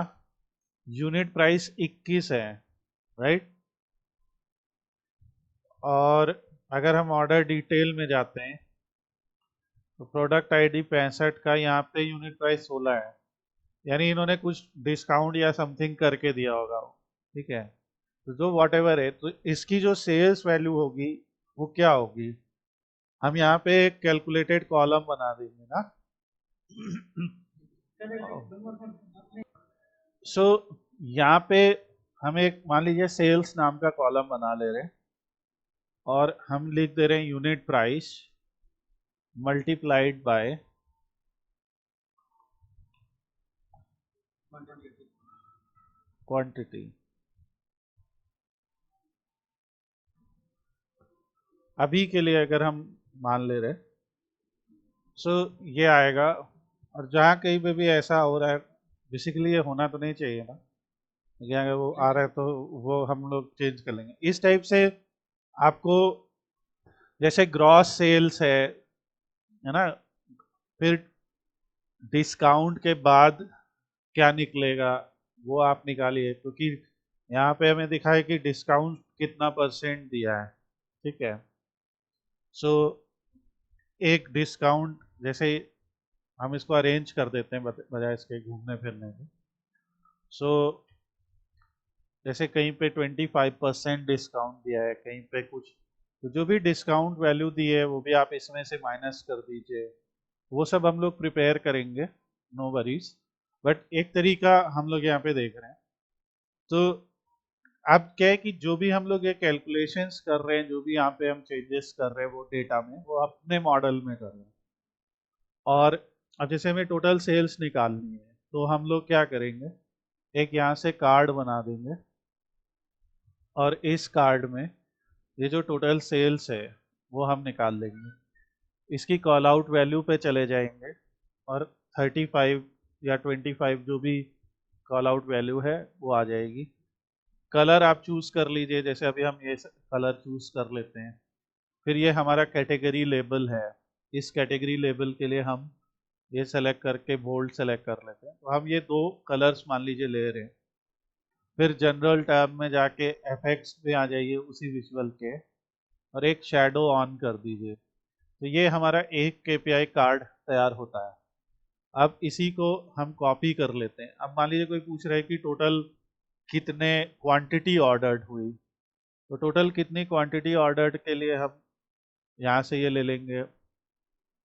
यूनिट प्राइस 21 है, राइट? और अगर हम ऑर्डर डिटेल में जाते हैं तो प्रोडक्ट आईडी 65 का यहाँ पे यूनिट प्राइस 16 है, यानी इन्होंने कुछ डिस्काउंट या समथिंग करके दिया होगा, ठीक है। तो जो वॉट एवर है, तो इसकी जो सेल्स वैल्यू होगी वो क्या होगी, हम यहाँ पे एक कैलकुलेटेड कॉलम बना देंगे ना। सो यहाँ पे हम एक मान लीजिए सेल्स नाम का कॉलम बना ले रहे हैं, और हम लिख दे रहे हैं unit price multiplied by quantity. अभी के लिए अगर हम मान ले रहे, सो ये आएगा। और जहाँ कहीं पे भी ऐसा हो रहा है, बेसिकली ये होना तो नहीं चाहिए ना, लेकिन अगर वो आ रहा है तो वो हम लोग चेंज कर लेंगे इस टाइप से। आपको जैसे ग्रॉस सेल्स है ना, फिर डिस्काउंट के बाद क्या निकलेगा वो आप निकालिए, क्योंकि यहाँ पे हमें दिखा है कि डिस्काउंट कितना परसेंट दिया है, ठीक है। सो एक डिस्काउंट, जैसे हम इसको अरेंज कर देते हैं बजाय इसके घूमने फिरने के। सो जैसे कहीं पे 25% डिस्काउंट दिया है, कहीं पे कुछ, तो जो भी डिस्काउंट वैल्यू दी है वो भी आप इसमें से माइनस कर दीजिए। वो सब हम लोग प्रिपेयर करेंगे, नो वरीज। बट एक तरीका हम लोग यहाँ पे देख रहे हैं। तो अब क्या है कि जो भी हम लोग ये कैलकुलेशंस कर रहे हैं, जो भी यहाँ पे हम चेंजेस कर रहे हैं वो डेटा में, वो अपने मॉडल में कर रहे हैं। और अब जैसे हमें टोटल सेल्स निकालनी है, तो हम लोग क्या करेंगे, एक यहाँ से कार्ड बना देंगे, और इस कार्ड में ये जो टोटल सेल्स है वो हम निकाल लेंगे। इसकी कॉल आउट वैल्यू पे चले जाएंगे, और 35 या 25 जो भी कॉल आउट वैल्यू है वो आ जाएगी। कलर आप चूज कर लीजिए, जैसे अभी हम ये कलर चूज कर लेते हैं। फिर ये हमारा कैटेगरी लेबल है, इस कैटेगरी लेबल के लिए हम ये सेलेक्ट करके बोल्ड सेलेक्ट कर लेते हैं। तो हम ये दो कलर्स मान लीजिए ले रहे हैं। फिर जनरल टैब में जाके इफेक्ट्स में आ जाइए उसी विजुअल के, और एक शैडो ऑन कर दीजिए। तो ये हमारा एक केपीआई कार्ड तैयार होता है। अब इसी को हम कॉपी कर लेते हैं। अब मान लीजिए कोई पूछ रहा है कि टोटल कितने क्वांटिटी ऑर्डर्ड हुई, तो टोटल कितनी क्वांटिटी ऑर्डर्ड के लिए हम यहाँ से ये ले लेंगे,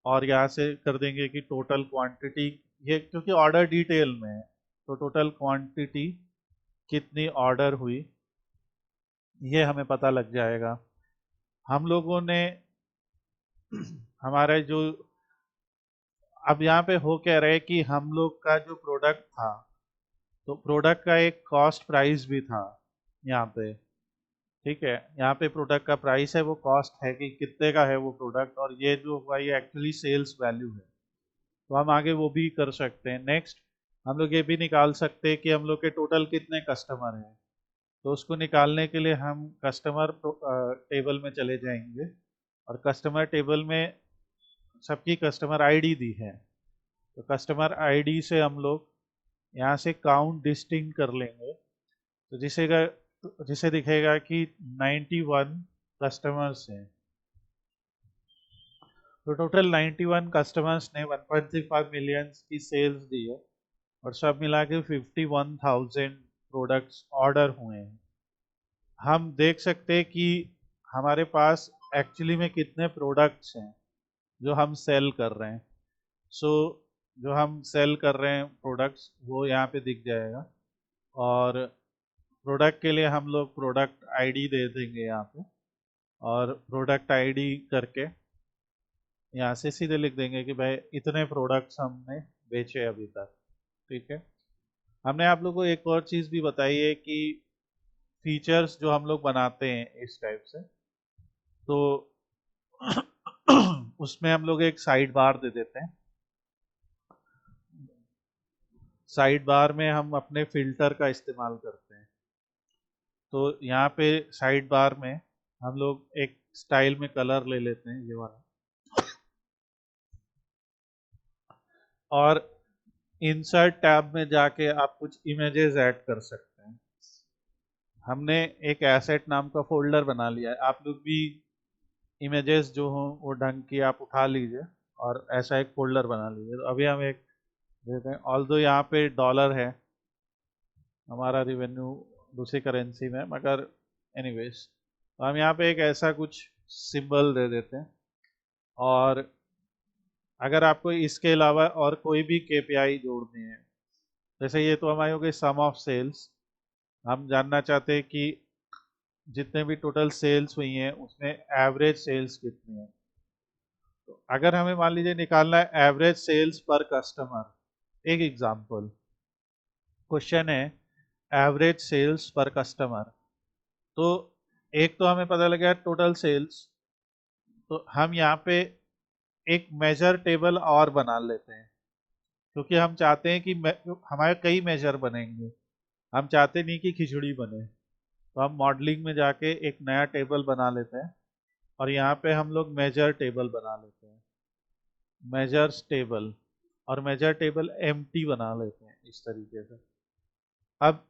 और यहाँ से कर देंगे कि टोटल क्वांटिटी, ये क्योंकि ऑर्डर डिटेल में है, तो टोटल क्वांटिटी कितनी ऑर्डर हुई ये हमें पता लग जाएगा। हम लोगों ने हमारा जो, अब यहाँ पे हो क्या रहा है कि हम लोग का जो प्रोडक्ट था तो प्रोडक्ट का एक कॉस्ट प्राइस भी था यहाँ पे, ठीक है। यहाँ पे प्रोडक्ट का प्राइस है, वो कॉस्ट है कि कितने का है वो प्रोडक्ट, और ये जो हुआ ये एक्चुअली सेल्स वैल्यू है। तो हम आगे वो भी कर सकते हैं। नेक्स्ट हम लोग ये भी निकाल सकते हैं कि हम लोग के टोटल कितने कस्टमर हैं। तो उसको निकालने के लिए हम कस्टमर टेबल में चले जाएंगे, और कस्टमर टेबल में सबकी कस्टमर आईडी दी है। तो कस्टमर आईडी से हम लोग यहाँ से काउंट डिस्टिंक्ट कर लेंगे, तो जिसे दिखेगा कि 91 कस्टमर्स हैं। तो टोटल 91 कस्टमर्स ने 1.35 मिलियन की सेल्स दी है, और सब मिला के 51,000 प्रोडक्ट्स ऑर्डर हुए हैं। हम देख सकते हैं कि हमारे पास एक्चुअली में कितने प्रोडक्ट्स हैं जो हम सेल कर रहे हैं। सो जो हम सेल कर रहे हैं प्रोडक्ट्स वो यहाँ पे दिख जाएगा, और प्रोडक्ट के लिए हम लोग प्रोडक्ट आईडी दे देंगे यहाँ पे, और प्रोडक्ट आईडी करके यहाँ से सीधे लिख देंगे कि भाई इतने प्रोडक्ट्स हमने बेचे अभी तक, ठीक है। हमने आप लोग को एक और चीज़ भी बताई है कि फीचर्स जो हम लोग बनाते हैं इस टाइप से, तो उसमें हम लोग एक साइड बार दे देते हैं। साइड बार में हम अपने फिल्टर का इस्तेमाल करते हैं। तो यहाँ पे साइड बार में हम लोग एक स्टाइल में कलर ले लेते हैं, ये वाला, और इंसर्ट टैब में जाके आप कुछ इमेजेस ऐड कर सकते हैं। हमने एक एसेट नाम का फोल्डर बना लिया है। आप लोग भी इमेजेस जो हों वो ढंग की आप उठा लीजिए और ऐसा एक फोल्डर बना लीजिए। तो अभी हम एक देते हैं, ऑल्दो यहाँ पे डॉलर है हमारा रिवेन्यू दूसरी करेंसी में, मगर एनीवेज तो हम यहाँ पे एक ऐसा कुछ सिंबल दे देते हैं। और अगर आपको इसके अलावा और कोई भी केपीआई जोड़नी है, जैसे ये तो हमारी हो गई सम ऑफ सेल्स, हम जानना चाहते हैं कि जितने भी टोटल सेल्स हुई हैं उसमें एवरेज सेल्स कितनी है। तो अगर हमें मान लीजिए निकालना है एवरेज सेल्स पर कस्टमर, एक एग्जांपल क्वेश्चन है एवरेज सेल्स पर कस्टमर, तो एक तो हमें पता लगा टोटल सेल्स, तो हम यहाँ पे एक मेजर टेबल और बना लेते हैं, क्योंकि हम चाहते हैं कि हमारे कई मेजर बनेंगे, हम चाहते नहीं कि खिचड़ी बने। तो हम मॉडलिंग में जाके एक नया टेबल बना लेते हैं, और यहाँ पे हम लोग मेजर टेबल बना लेते हैं, मेजर्स टेबल, और मेजर टेबल एम्प्टी बना लेते हैं इस तरीके से। अब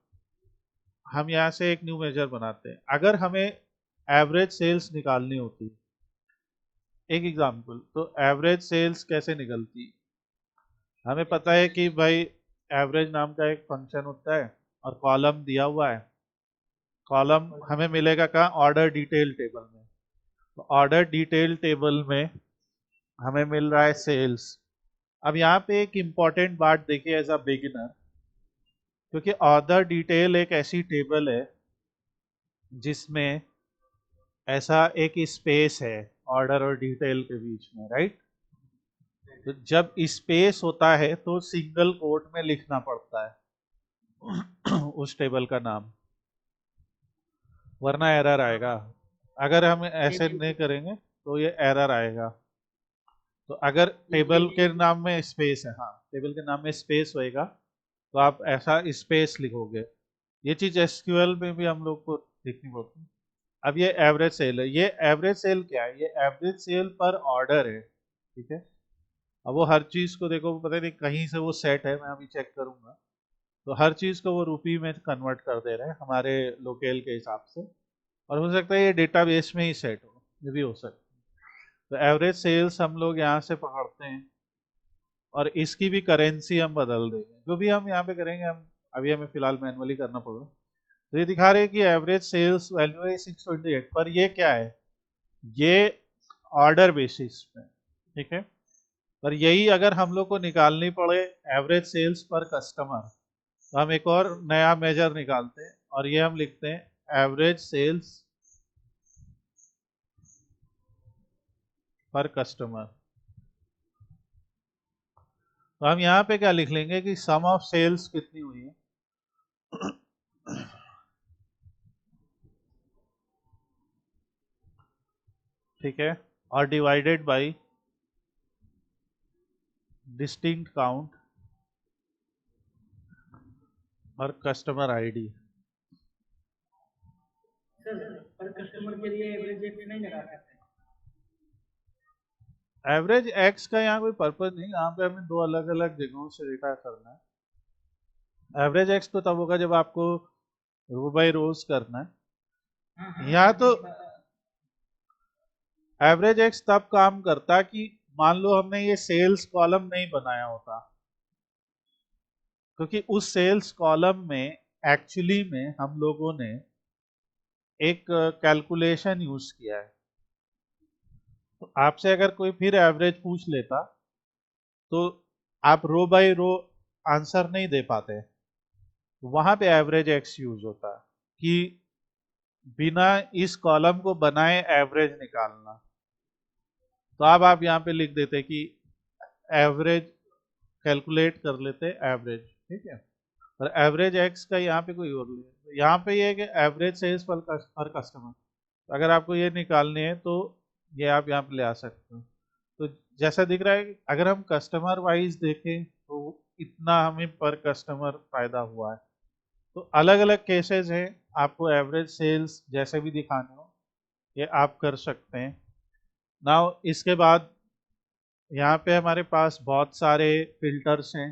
हम यहाँ से एक न्यू मेजर बनाते हैं। अगर हमें एवरेज सेल्स निकालनी होती, एक एग्जांपल, तो एवरेज सेल्स कैसे निकलती, हमें पता है कि भाई एवरेज नाम का एक फंक्शन होता है और कॉलम दिया हुआ है। कॉलम हमें मिलेगा कहाँ, ऑर्डर डिटेल टेबल में। तो ऑर्डर डिटेल टेबल में हमें मिल रहा है सेल्स। अब यहाँ पे एक इम्पॉर्टेंट बात देखिए एज अ बिगिनर, क्योंकि ऑर्डर डिटेल एक ऐसी टेबल है जिसमें ऐसा एक स्पेस है ऑर्डर और डिटेल के बीच में, राइट। तो जब स्पेस होता है तो सिंगल कोट में लिखना पड़ता है उस टेबल का नाम, वरना एरर आएगा। अगर हम ऐसे नहीं करेंगे तो ये एरर आएगा। तो अगर टेबल के नाम में स्पेस है, हाँ टेबल के नाम में स्पेस होएगा तो आप ऐसा स्पेस लिखोगे। ये चीज एसक्यूएल में भी हम लोग को देखनी पड़ती है। अब ये एवरेज सेल है, ये एवरेज सेल क्या है, ये एवरेज सेल पर ऑर्डर है, ठीक है। अब वो हर चीज को देखो, पता नहीं कहीं से वो सेट है, मैं अभी चेक करूंगा। तो हर चीज को वो रुपी में कन्वर्ट कर दे रहे हैं हमारे लोकल के हिसाब से, और हो सकता है ये डेटाबेस में ही सेट हो, ये भी हो सकता है। तो एवरेज सेल्स हम लोग यहाँ से पकड़ते हैं, और इसकी भी करेंसी हम बदल देंगे। जो भी हम यहाँ पे करेंगे, हम अभी हमें फिलहाल मैनुअली करना पड़ेगा। तो ये दिखा रहे हैं कि एवरेज सेल्स वैल्यू है 628, पर ये क्या है, ये ऑर्डर बेसिस पे, ठीक है। पर यही अगर हम लोग को निकालनी पड़े एवरेज सेल्स पर कस्टमर, तो हम एक और नया मेजर निकालते हैं, और ये हम लिखते हैं एवरेज सेल्स पर कस्टमर। तो हम यहाँ पे क्या लिख लेंगे कि सम ऑफ सेल्स कितनी हुई है, ठीक है, और डिवाइडेड बाय डिस्टिंक्ट काउंट और कस्टमर आईडी। सर पर कस्टमर के लिए एवरेज रेट नहीं लगा सकते। एवरेज एक्स का यहाँ कोई पर्पज नहीं, यहाँ पे हमें दो अलग अलग जगहों से डेटा करना है। एवरेज एक्स तो तब होगा जब आपको रो बाय रोज करना है। यहाँ तो एवरेज एक्स तब काम करता कि मान लो हमने ये सेल्स कॉलम नहीं बनाया होता, क्योंकि उस सेल्स कॉलम में एक्चुअली में हम लोगों ने एक कैलकुलेशन यूज किया है। तो आपसे अगर कोई फिर एवरेज पूछ लेता तो आप रो बाय रो आंसर नहीं दे पाते। वहां पे एवरेज एक्स यूज होता कि बिना इस कॉलम को बनाए एवरेज निकालना। तो अब आप यहाँ पे लिख देते कि एवरेज कैलकुलेट कर लेते एवरेज, ठीक है। और एवरेज एक्स का यहाँ पे कोई और नहीं है, यहाँ पे ये है कि एवरेज सेल्स पर कस्टमर। अगर आपको ये निकालनी है तो ये आप यहाँ पे ले आ सकते हो। तो जैसा दिख रहा है, अगर हम कस्टमर वाइज देखें तो इतना हमें पर कस्टमर फायदा हुआ है। तो अलग अलग केसेस हैं, आपको एवरेज सेल्स जैसे भी दिखाने हो ये आप कर सकते हैं। नाउ इसके बाद यहाँ पे हमारे पास बहुत सारे फिल्टर्स हैं।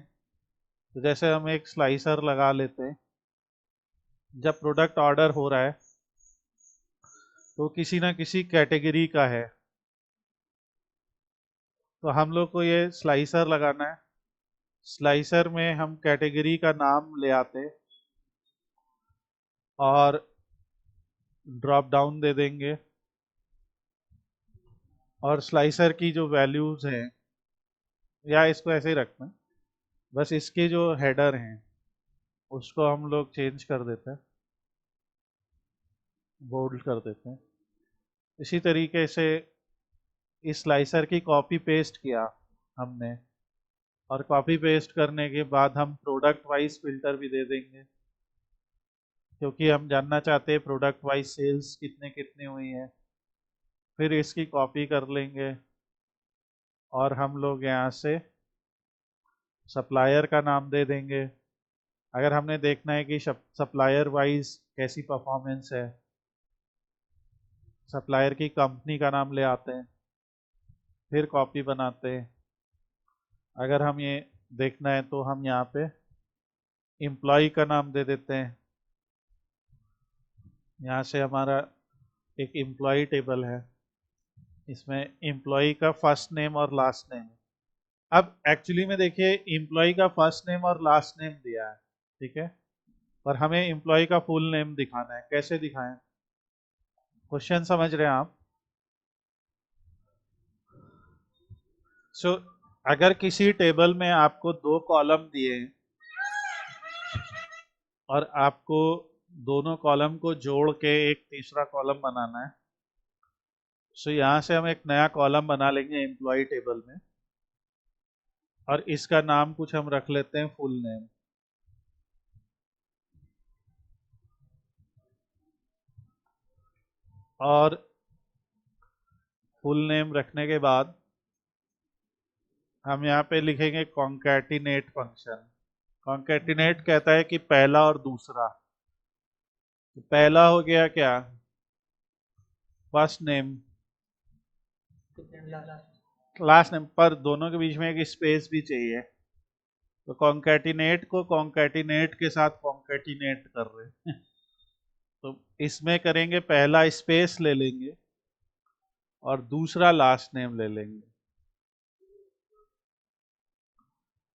तो जैसे हम एक स्लाइसर लगा लेते हैं, जब प्रोडक्ट ऑर्डर हो रहा है तो किसी ना किसी कैटेगरी का है, तो हम लोग को ये स्लाइसर लगाना है। स्लाइसर में हम कैटेगरी का नाम ले आते हैं और ड्रॉप डाउन दे देंगे, और स्लाइसर की जो वैल्यूज हैं, या इसको ऐसे ही रखना है, बस इसके जो हेडर हैं उसको हम लोग चेंज कर देते हैं, बोल्ड कर देते हैं। इसी तरीके से इस स्लाइसर की कॉपी पेस्ट किया हमने, और कॉपी पेस्ट करने के बाद हम प्रोडक्ट वाइज फिल्टर भी दे देंगे, क्योंकि हम जानना चाहते हैं प्रोडक्ट वाइज सेल्स कितने कितने हुई हैं। फिर इसकी कॉपी कर लेंगे और हम लोग यहाँ से सप्लायर का नाम दे देंगे। अगर हमने देखना है कि सप्लायर वाइज कैसी परफॉर्मेंस है, सप्लायर की कंपनी का नाम ले आते हैं, फिर कॉपी बनाते हैं। अगर हम ये देखना है तो हम यहाँ पे एम्प्लॉय का नाम दे देते हैं। यहाँ से हमारा एक एम्प्लॉय टेबल है, इसमें एम्प्लॉय का फर्स्ट नेम और लास्ट नेम। अब एक्चुअली में देखिए एम्प्लॉय का फर्स्ट नेम और लास्ट नेम दिया है, ठीक है, और हमें एम्प्लॉय का फुल नेम दिखाना है। कैसे दिखाएं? क्वेश्चन समझ रहे हैं आप? सो अगर किसी टेबल में आपको दो कॉलम दिए हैं और आपको दोनों कॉलम को जोड़ के एक तीसरा कॉलम बनाना है, सो यहाँ से हम एक नया कॉलम बना लेंगे एम्प्लॉय टेबल में, और इसका नाम कुछ हम रख लेते हैं फुल नेम। और फुल नेम रखने के बाद हम यहाँ पे लिखेंगे कॉन्कैटिनेट फंक्शन। कॉन्कैटिनेट कहता है कि पहला और दूसरा। तो पहला हो गया क्या? फर्स्ट नेम, लास्ट नेम, पर दोनों के बीच में एक स्पेस भी चाहिए। तो कॉन्कैटिनेट को कॉन्कैटिनेट के साथ कॉन्कैटिनेट कर रहे हैं तो इसमें करेंगे पहला स्पेस ले लेंगे और दूसरा लास्ट नेम ले लेंगे।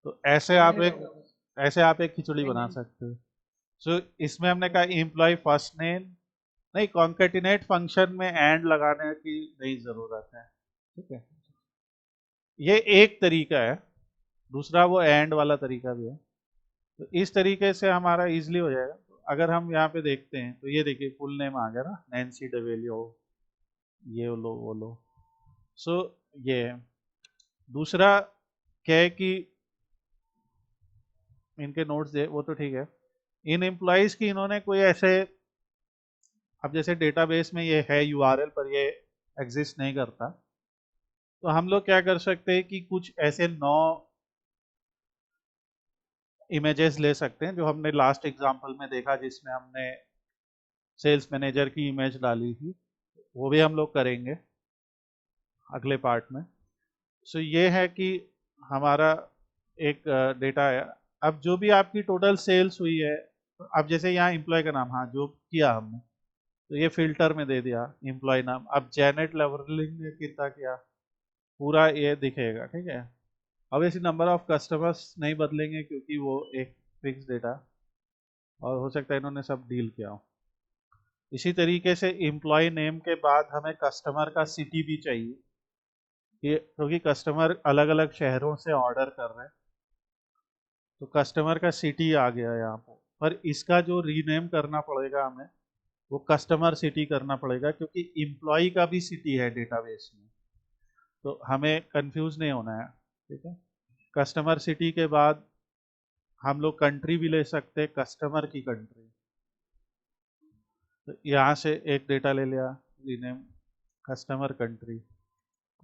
तो ऐसे आप एक खिचड़ी बना सकते हो। सो इसमें हमने कहा एम्प्लॉय फर्स्ट नेम, नहीं, कॉन्कैटिनेट फंक्शन में एंड लगाने की नहीं जरूरत है, ठीक है। ये एक तरीका है, दूसरा वो एंड वाला तरीका भी है। तो इस तरीके से हमारा इजीली हो जाएगा। तो अगर हम यहाँ पे देखते हैं तो ये देखिए फुल नेम आ गया ना, नैन्सी डेवेलियो, ये लो वो लो। सो ये है। दूसरा क्या है कि इनके नोट्स दे वो तो ठीक है, इन एम्प्लॉयज़ की इन्होंने कोई ऐसे, अब जैसे डेटाबेस में ये है यूआरएल पर ये एग्जिस्ट नहीं करता, तो हम लोग क्या कर सकते हैं कि कुछ ऐसे 9 इमेजेस ले सकते हैं जो हमने लास्ट एग्जांपल में देखा, जिसमें हमने सेल्स मैनेजर की इमेज डाली थी, वो भी हम लोग करेंगे अगले पार्ट में। सो ये है कि हमारा एक डेटा है। अब जो भी आपकी टोटल सेल्स हुई है, अब जैसे यहाँ एम्प्लॉय का नाम, हाँ जो किया हमने, तो ये फिल्टर में दे दिया एम्प्लॉय नाम। अब जेनेट लेवलिंग ने कितना किया, पूरा ये दिखेगा, ठीक है। अब ऐसी नंबर ऑफ कस्टमर्स नहीं बदलेंगे क्योंकि वो एक फिक्स डेटा, और हो सकता है इन्होंने सब डील किया हो। इसी तरीके से एम्प्लॉय नेम के बाद हमें कस्टमर का सिटी भी चाहिए, क्योंकि कस्टमर अलग अलग शहरों से ऑर्डर कर रहे हैं, तो कस्टमर का सिटी आ गया यहाँ पर इसका जो रीनेम करना पड़ेगा हमें, वो कस्टमर सिटी करना पड़ेगा, क्योंकि एम्प्लॉय का भी सिटी है डेटाबेस में, तो हमें कंफ्यूज नहीं होना है, ठीक है। कस्टमर सिटी के बाद हम लोग कंट्री भी ले सकते हैं, कस्टमर की कंट्री, तो यहाँ से एक डेटा ले लिया, रीनेम कस्टमर कंट्री।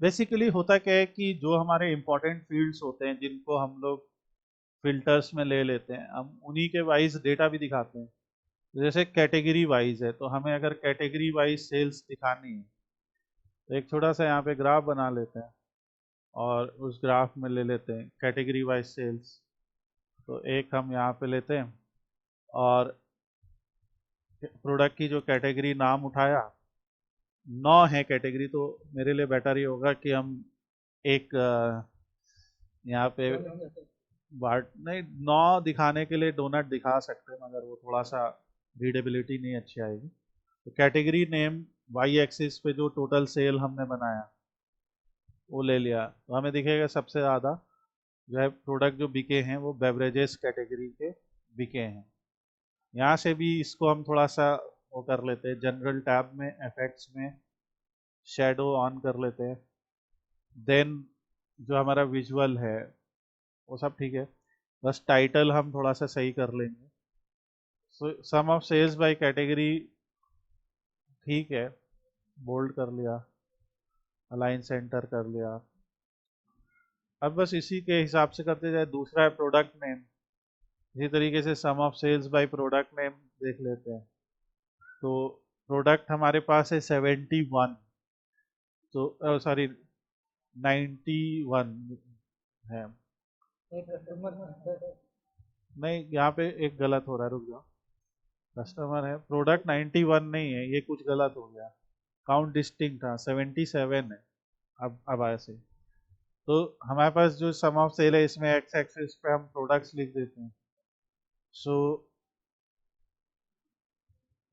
बेसिकली होता क्या है कि जो हमारे इंपॉर्टेंट फील्ड्स होते हैं जिनको हम लोग फिल्टर्स में ले लेते हैं, हम उन्हीं के वाइज डेटा भी दिखाते हैं। जैसे कैटेगरी वाइज है, तो हमें अगर कैटेगरी वाइज सेल्स दिखानी है, तो एक छोटा सा यहाँ पे ग्राफ बना लेते हैं और उस ग्राफ में ले लेते हैं कैटेगरी वाइज सेल्स। तो एक हम यहाँ पे लेते हैं और प्रोडक्ट की जो कैटेगरी नाम उठाया, 9 है कैटेगरी, तो मेरे लिए बेटर ही होगा कि हम एक यहाँ पे बाट नहीं, 9 दिखाने के लिए डोनट दिखा सकते हैं, मगर वो थोड़ा सा रीडेबिलिटी नहीं अच्छी आएगी। तो कैटेगरी नेम वाई एक्सिस पे जो टोटल सेल हमने बनाया वो ले लिया, तो हमें दिखेगा सबसे ज़्यादा जो है प्रोडक्ट जो बिके हैं वो बेवरेजेस कैटेगरी के बिके हैं। यहाँ से भी इसको हम थोड़ा सा वो कर लेते हैं, जनरल टैब में इफेक्ट्स में शेडो ऑन कर लेते हैं। देन जो हमारा विजुअल है वो सब ठीक है, बस टाइटल हम थोड़ा सा सही कर लेंगे। सो सम ऑफ सेल्स बाय कैटेगरी ठीक है, बोल्ड कर लिया, अलाइन सेंटर कर लिया। अब बस इसी के हिसाब से करते जाए। दूसरा है प्रोडक्ट नेम, इसी तरीके से some of sales by product name देख लेते हैं। तो प्रोडक्ट हमारे पास है 71, तो सॉरी 91 है। नहीं, यहाँ पे एक गलत हो रहा है, रुक जाओ। कस्टमर है, प्रोडक्ट 91 नहीं है, ये कुछ गलत हो गया, काउंट डिस्टिंक्ट था, 77 है। अब आया सही। तो हमारे पास जो सम ऑफ सेल है, इसमें एक्स एक्सिस पे हम प्रोडक्ट्स लिख देते हैं। सो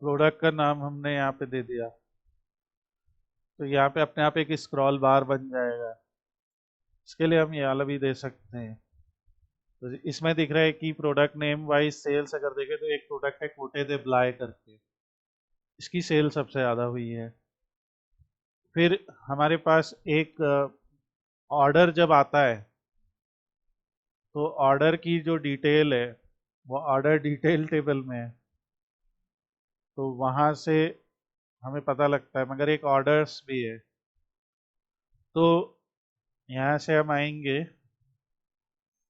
प्रोडक्ट का नाम हमने यहाँ पे दे दिया, तो यहाँ पे अपने आप एक स्क्रॉल बार बन जाएगा। इसके लिए हम ये वाला भी दे सकते हैं। तो इसमें दिख रहा है कि प्रोडक्ट नेम वाइज सेल्स अगर देखें तो एक प्रोडक्ट है कोटे दे ब्लाय करके, इसकी सेल सबसे ज़्यादा हुई है। फिर हमारे पास एक ऑर्डर जब आता है, तो ऑर्डर की जो डिटेल है वो ऑर्डर डिटेल टेबल में है, तो वहाँ से हमें पता लगता है, मगर एक ऑर्डर्स भी है। तो यहाँ से हम आएंगे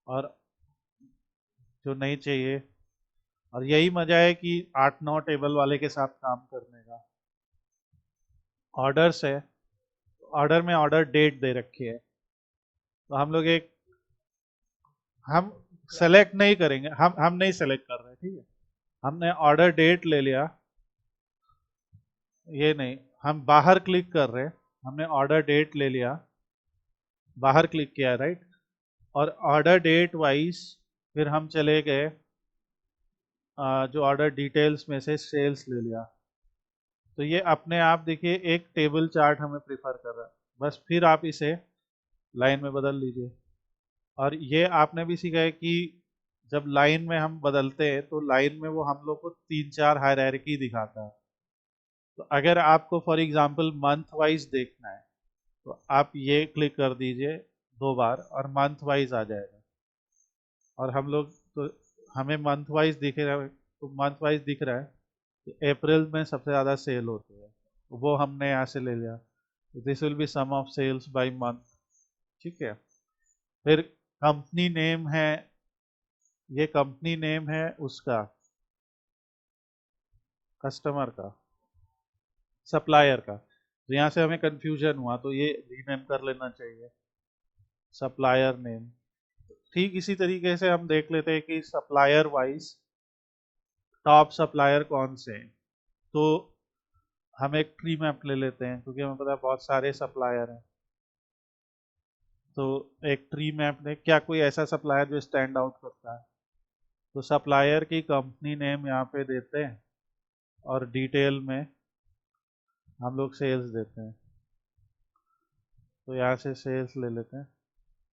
और जो नहीं चाहिए, और यही मजा है कि 8-9 टेबल वाले के साथ काम करने का। ऑर्डर्स है, ऑर्डर में ऑर्डर डेट दे रखी है, तो हम लोग एक हम सेलेक्ट नहीं करेंगे, हम नहीं सेलेक्ट कर रहे, ठीक है। हमने ऑर्डर डेट ले लिया, ये नहीं, हम बाहर क्लिक कर रहे हैं, हमने ऑर्डर डेट ले लिया, बाहर क्लिक किया, राइट। और ऑर्डर डेट वाइज फिर हम चले गए जो ऑर्डर डिटेल्स में से सेल्स ले लिया, तो ये अपने आप देखिए एक टेबल चार्ट हमें प्रिफर कर रहा है। बस फिर आप इसे लाइन में बदल लीजिए। और ये आपने भी सीखा है कि जब लाइन में हम बदलते हैं तो लाइन में वो हम लोग को 3-4 हायरार्की दिखाता है। तो अगर आपको फॉर एग्जांपल मंथ वाइज देखना है, तो आप ये क्लिक कर दीजिए 2 बार और मंथ वाइज आ जाएगा। और हम लोग तो हमें मंथ वाइज दिखेगा, तो मंथ वाइज दिख रहा है कि अप्रैल में सबसे ज़्यादा सेल होती है, वो हमने यहाँ से ले लिया। This will be sum of sales by month, ठीक है। फिर कंपनी नेम है, ये कंपनी नेम है उसका, कस्टमर का, सप्लायर का। तो यहाँ से हमें कंफ्यूजन हुआ तो ये रीनेम कर लेना चाहिए, सप्लायर नेम। ठीक इसी तरीके से हम देख लेते हैं कि सप्लायर वाइज टॉप सप्लायर कौन से हैं। तो हम एक ट्री मैप ले लेते हैं क्योंकि हमें पता है बहुत सारे सप्लायर हैं। तो एक ट्री मैप में क्या कोई ऐसा सप्लायर जो स्टैंड आउट करता है, तो सप्लायर की कंपनी नेम यहाँ पे देते हैं और डिटेल में हम लोग सेल्स देते हैं। तो यहाँ से सेल्स ले लेते हैं,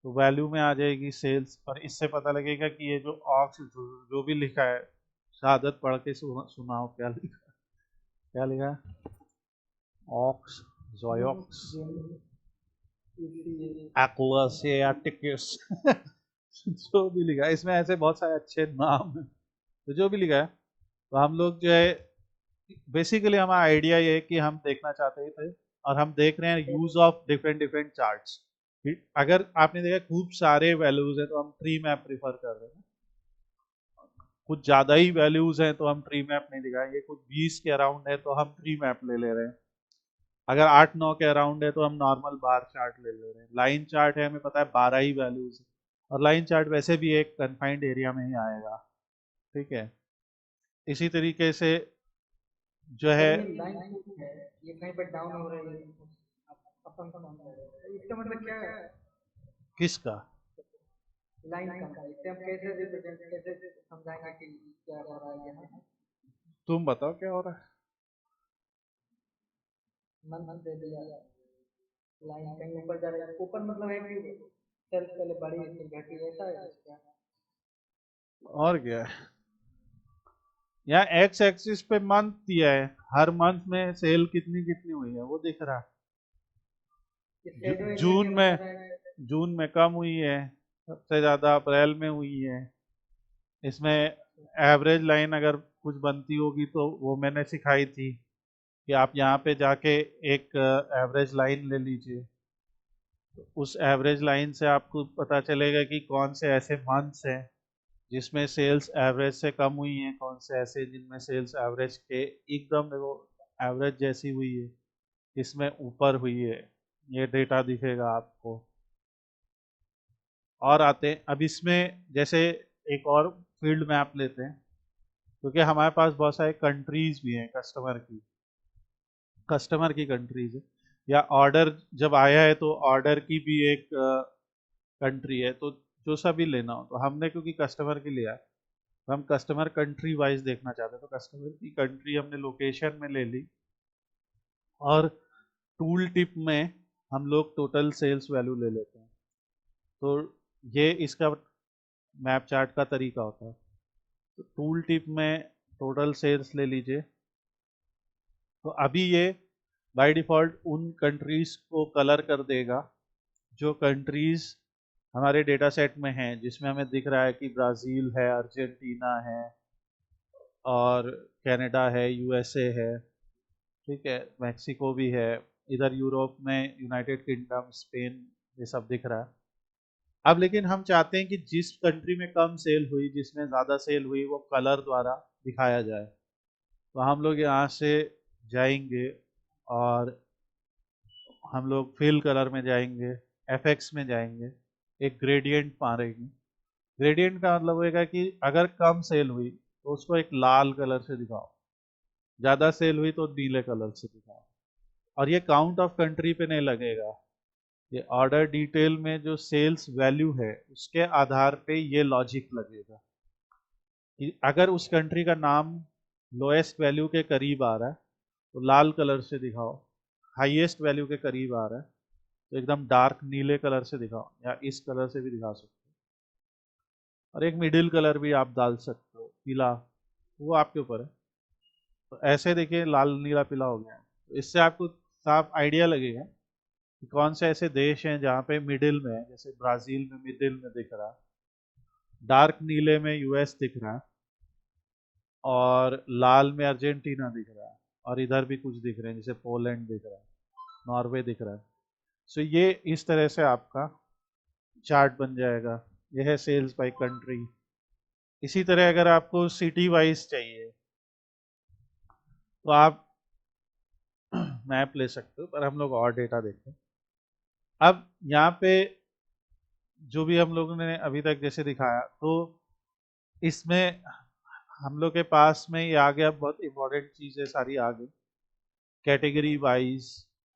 तो वैल्यू में आ जाएगी सेल्स। और इससे पता लगेगा कि ये जो ऑक्स जो भी लिखा है, शहादत पढ़ के सुनाओ क्या लिखा, क्या लिखा है, ऑक्स, जोयोक्स, एक्लस या टिकस जो भी लिखा है इसमें, ऐसे बहुत सारे अच्छे नाम हैं। तो जो भी लिखा है, तो हम लोग जो है बेसिकली हमारा आइडिया ये है कि हम देखना चाहते थे और हम देख रहे हैं use of different different charts. अगर आपने देखा खूब सारे वैल्यूज हैं तो हम ट्री मैप प्रीफर कर रहे हैं, कुछ ज्यादा ही वैल्यूज हैं तो हम ट्री मैप नहीं दिखाएंगे, कुछ 20 के अराउंड है तो हम ट्री मैप ले ले रहे हैं, अगर 8-9 के अराउंड है तो हम नॉर्मल बार चार्ट ले ले रहे हैं। लाइन चार्ट है, हमें पता है 12 ही वैल्यूज है, और लाइन चार्ट वैसे भी एक कन्फाइंड एरिया में ही आएगा, ठीक है। इसी तरीके से जो है लाइन है, ये कहीं पर डाउन हो रही है, अपन इसका मतलब क्या है? किसका लाइन का इसे हम कैसे रिप्रेजेंट, कैसे समझाएंगे कि क्या हो रहा है यहाँ? तुम बताओ क्या हो रहा है। मन दे दिया, लाइन कहीं ऊपर जा रहा है, ऊपर मतलब है कि सेल्स पहले बढ़ी फिर घटी, ऐसा है क्या? और क्या है, यहाँ एक्स एक्सिस पे मंथ दिया है, हर मंथ में सेल कितनी कितनी हुई है वो दिख रहा है। जून में, जून में कम हुई है, सबसे ज्यादा अप्रैल में हुई है। इसमें एवरेज लाइन अगर कुछ बनती होगी तो वो मैंने सिखाई थी कि आप यहाँ पे जाके एक एवरेज लाइन ले लीजिए, तो उस एवरेज लाइन से आपको पता चलेगा कि कौन से ऐसे मंथ्स हैं जिसमें सेल्स एवरेज से कम हुई हैं, कौन से ऐसे जिनमें सेल्स एवरेज के एकदम देखो एवरेज जैसी हुई है, इसमें ऊपर हुई है, ये डेटा दिखेगा आपको। और आते हैं अब इसमें, जैसे एक और फील्ड मैप लेते हैं क्योंकि हमारे पास बहुत सारे कंट्रीज भी हैं, कस्टमर की कंट्रीज है, या ऑर्डर जब आया है तो ऑर्डर की भी एक कंट्री है। तो जो सा भी लेना हो, तो हमने क्योंकि कस्टमर के लिया है तो हम कस्टमर कंट्री वाइज देखना चाहते हैं, तो कस्टमर की कंट्री हमने लोकेशन में ले ली, और टूल टिप में हम लोग टोटल सेल्स वैल्यू ले लेते हैं। तो ये इसका मैप चार्ट का तरीका होता है। तो टूल टिप में टोटल सेल्स ले लीजिए, तो अभी ये बाय डिफ़ॉल्ट उन कंट्रीज को कलर कर देगा जो कंट्रीज हमारे डेटा सेट में हैं, जिसमें हमें दिख रहा है कि ब्राज़ील है, अर्जेंटीना है, और कनाडा है, यूएसए है, ठीक है, मैक्सिको भी है, इधर यूरोप में यूनाइटेड किंगडम, स्पेन, ये सब दिख रहा है। अब लेकिन हम चाहते हैं कि जिस कंट्री में कम सेल हुई, जिसमें ज़्यादा सेल हुई, वो कलर द्वारा दिखाया जाए। तो हम लोग यहाँ से जाएंगे और हम लोग फिल कलर में जाएंगे, एफएक्स में जाएंगे, एक ग्रेडियंट मारेंगे। ग्रेडियंट का मतलब होगा कि अगर कम सेल हुई तो उसको एक लाल कलर से दिखाओ, ज़्यादा सेल हुई तो नीले कलर से दिखाओ। और ये काउंट ऑफ कंट्री पे नहीं लगेगा, ये ऑर्डर डिटेल में जो सेल्स वैल्यू है उसके आधार पे ये लॉजिक लगेगा कि अगर उस कंट्री का नाम लोएस्ट वैल्यू के करीब आ रहा है तो लाल कलर से दिखाओ, हाईएस्ट वैल्यू के करीब आ रहा है तो एकदम डार्क नीले कलर से दिखाओ, या इस कलर से भी दिखा सकते हो। और एक मिडिल कलर भी आप डाल सकते हो, पीला, वो आपके ऊपर है। तो ऐसे देखिए लाल नीला पीला हो गया, तो इससे आपको साफ आइडिया लगेगा कि कौन से ऐसे देश हैं जहाँ पे मिडिल में है, जैसे ब्राज़ील में मिडिल में दिख रहा है, डार्क नीले में यूएस दिख रहा है, और लाल में अर्जेंटीना दिख रहा है, और इधर भी कुछ दिख रहे हैं, जैसे पोलैंड दिख रहा है, नॉर्वे दिख रहा है। सो ये इस तरह से आपका चार्ट बन जाएगा। यह है सेल्स बाय कंट्री। इसी तरह अगर आपको सिटी वाइज चाहिए तो आप मैप ले सकते हो, पर हम लोग और डेटा देखें। अब यहाँ पे जो भी हम लोगों ने अभी तक जैसे दिखाया, तो इसमें हम लोग के पास में ये आ गया, बहुत इंपॉर्टेंट चीजें सारी आ गई। कैटेगरी वाइज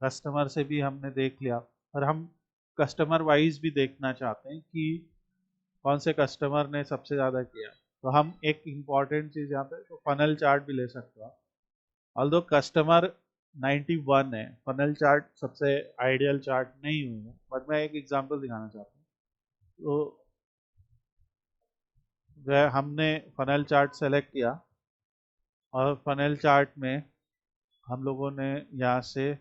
कस्टमर से भी हमने देख लिया, और हम कस्टमर वाइज भी देखना चाहते हैं कि कौन से कस्टमर ने सबसे ज़्यादा किया। तो हम एक इम्पॉर्टेंट चीज़ यहाँ पे तो फनल चार्ट भी ले सकते हो। ऑल्दो कस्टमर 91 है, फनल चार्ट सबसे आइडियल चार्ट नहीं हुआ, बट मैं एक एग्जांपल दिखाना चाहता हूँ। तो वह हमने फनल चार्ट सेलेक्ट किया, और फनल चार्ट में हम लोगों ने यहाँ से